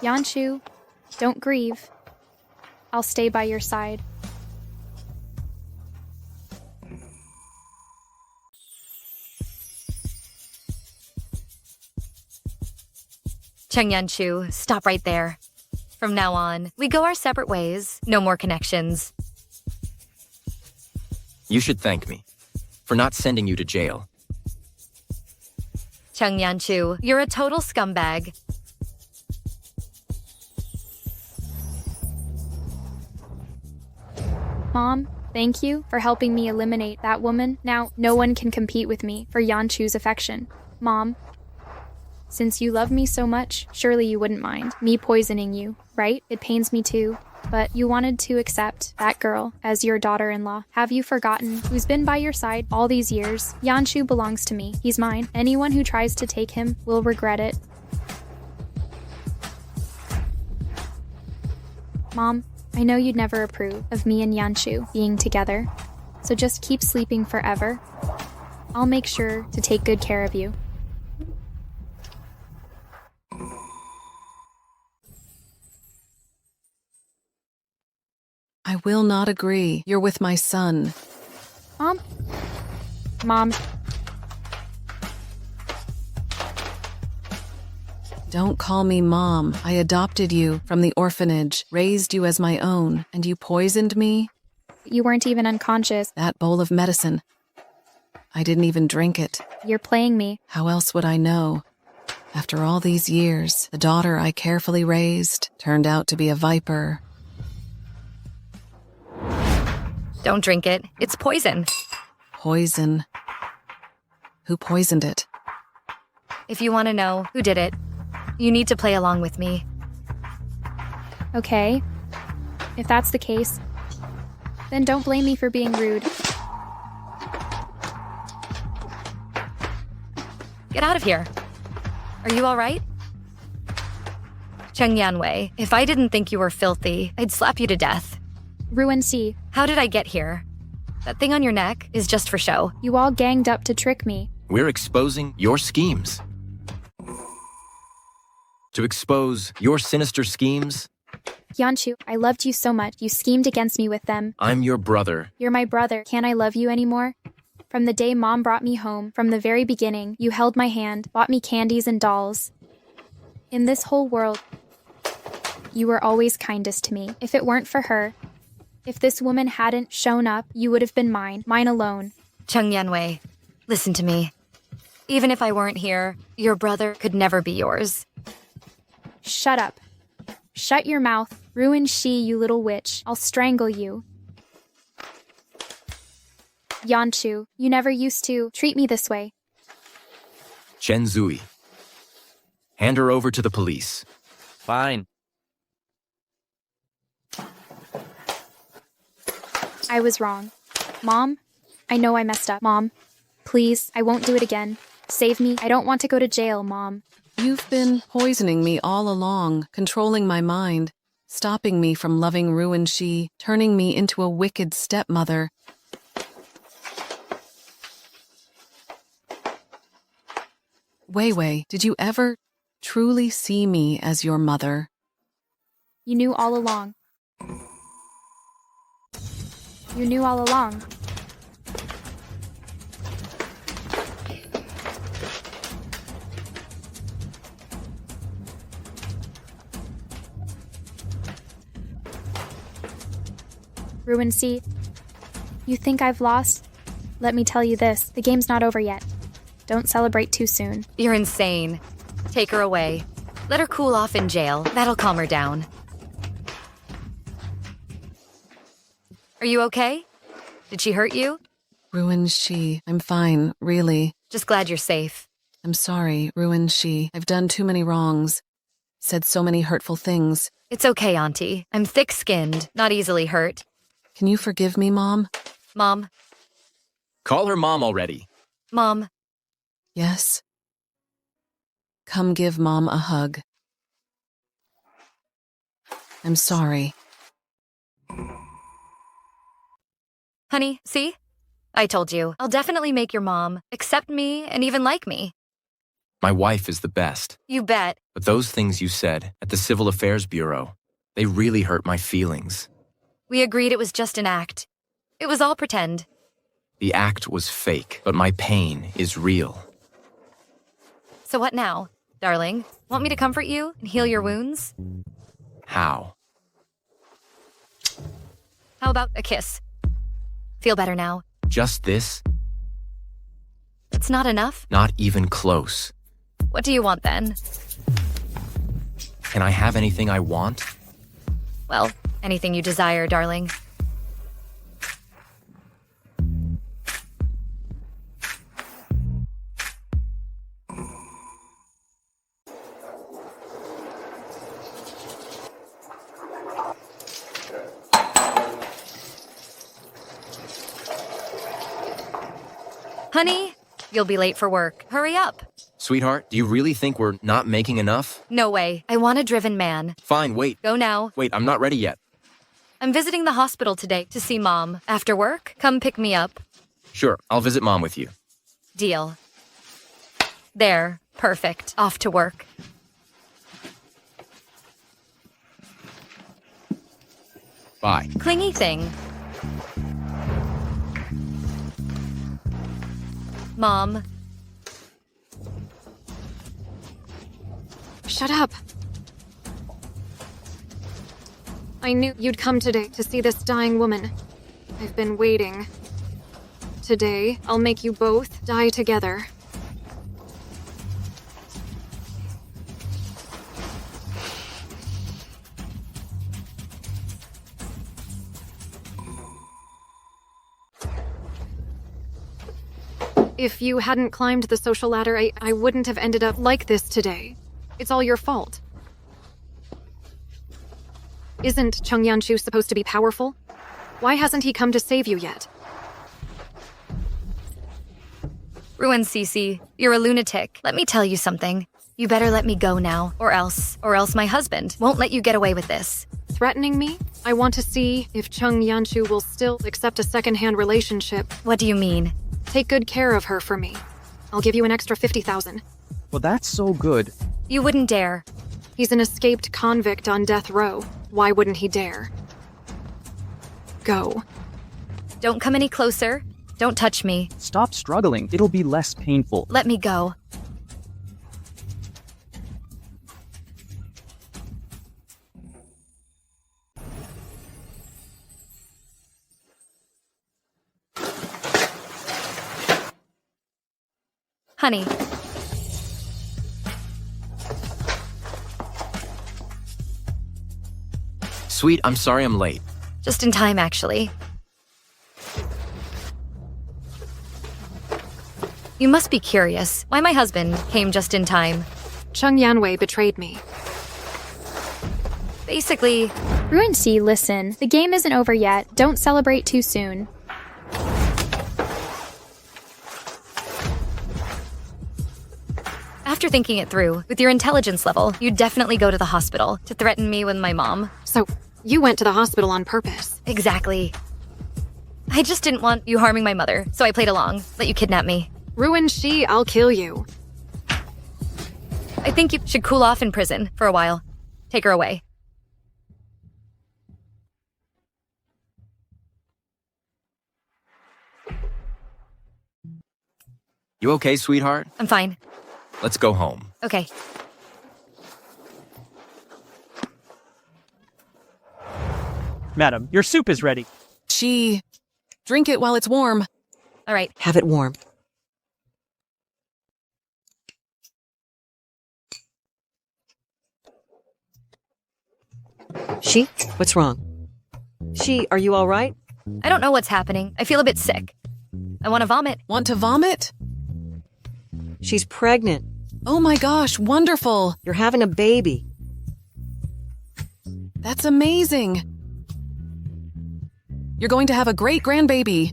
Yanchu, don't grieve. I'll stay by your side. Cheng Yanchu, stop right there. From now on, we go our separate ways. No more connections. You should thank me for not sending you to jail. Cheng Yanchu, you're a total scumbag. Mom, thank you for helping me eliminate that woman. Now, no one can compete with me for Yanchu's affection. Mom, since you love me so much, surely you wouldn't mind me poisoning you, right? It pains me too. But you wanted to accept that girl as your daughter-in-law. Have you forgotten who's been by your side all these years? Yanchu belongs to me. He's mine. Anyone who tries to take him will regret it. Mom, I know you'd never approve of me and Yanchu being together, so just keep sleeping forever. I'll make sure to take good care of you. I will not agree. You're with my son. Mom. Don't call me Mom. I adopted you from the orphanage, raised you as my own, and you poisoned me? You weren't even unconscious. That bowl of medicine. I didn't even drink it. You're playing me. How else would I know? After all these years, the daughter I carefully raised turned out to be a viper. Don't drink it. It's poison. Poison. Who poisoned it? If you want to know who did it, you need to play along with me. Okay. If that's the case, then don't blame me for being rude. Get out of here. Are you all right? Cheng Yanwei, if I didn't think you were filthy, I'd slap you to death. Ruin C. How did I get here? That thing on your neck is just for show. You all ganged up to trick me. We're exposing your schemes. To expose your sinister schemes, Yanchu, I loved you so much. You schemed against me with them. I'm your brother. You're my brother. Can't I love you anymore? From the day Mom brought me home, from the very beginning, you held my hand, bought me candies and dolls. In this whole world, you were always kindest to me. If it weren't for her, if this woman hadn't shown up, you would have been mine alone. Cheng Yanwei, listen to me. Even if I weren't here, your brother could never be yours. Shut up. Shut your mouth. Ruin she, you little witch. I'll strangle you. Yanchu, you never used to treat me this way. Chen Zui. Hand her over to the police. Fine. I was wrong. Mom, I know I messed up. Mom, please, I won't do it again. Save me. I don't want to go to jail, Mom. You've been poisoning me all along, controlling my mind, stopping me from loving Ruin Shi, turning me into a wicked stepmother. Wei Wei, did you ever truly see me as your mother? You knew all along. You knew all along. Ruin C. You think I've lost? Let me tell you this, the game's not over yet. Don't celebrate too soon. You're insane. Take her away. Let her cool off in jail. That'll calm her down. Are you okay? Did she hurt you? Ruin she. I'm fine, really. Just glad you're safe. I'm sorry, Ruin she. I've done too many wrongs. Said so many hurtful things. It's okay, Auntie. I'm thick-skinned, not easily hurt. Can you forgive me, Mom? Mom? Call her mom already. Mom? Yes? Come give Mom a hug. I'm sorry. Honey, see? I told you. I'll definitely make your mom accept me and even like me. My wife is the best. You bet. But those things you said at the Civil Affairs Bureau, they really hurt my feelings. We agreed it was just an act. It was all pretend. The act was fake, but my pain is real. So what now, darling? Want me to comfort you and heal your wounds? How? How about a kiss? Feel better now? Just this? It's not enough? Not even close. What do you want then? Can I have anything I want? Well, anything you desire, darling. Honey, you'll be late for work. Hurry up. Sweetheart, do you really think we're not making enough? No way. I want a driven man. Fine, wait. Go now. Wait, I'm not ready yet. I'm visiting the hospital today to see Mom. After work, come pick me up. Sure, I'll visit Mom with you. Deal. There. Perfect. Off to work. Bye. Clingy thing. Mom. Shut up. I knew you'd come today to see this dying woman. I've been waiting. Today, I'll make you both die together. If you hadn't climbed the social ladder, I wouldn't have ended up like this today. It's all your fault. Isn't Chung Yanchu supposed to be powerful? Why hasn't he come to save you yet? Ruin Cece, you're a lunatic. Let me tell you something. You better let me go now, or else my husband won't let you get away with this. Threatening me? I want to see if Chung Yanchu will still accept a second-hand relationship. What do you mean? Take good care of her for me. I'll give you an extra 50,000. Well, that's so good. You wouldn't dare. He's an escaped convict on death row. Why wouldn't he dare? Go. Don't come any closer. Don't touch me. Stop struggling. It'll be less painful. Let me go. Honey. Sweet, I'm sorry I'm late. Just in time, actually. You must be curious why my husband came just in time. Chung Yanwei betrayed me. Basically... Ruin C, listen. The game isn't over yet. Don't celebrate too soon. After thinking it through, with your intelligence level, you'd definitely go to the hospital to threaten me with my mom. So, you went to the hospital on purpose? Exactly. I just didn't want you harming my mother, so I played along, let you kidnap me. Ruin she, I'll kill you. I think you should cool off in prison for a while. Take her away. You okay, sweetheart? I'm fine. Let's go home. Okay. Madam, your soup is ready. She... Drink it while it's warm. All right. Have it warm. She? What's wrong? She, are you all right? I don't know what's happening. I feel a bit sick. I want to vomit. Want to vomit? She's pregnant. Oh my gosh, wonderful. You're having a baby. That's amazing. You're going to have a great grandbaby.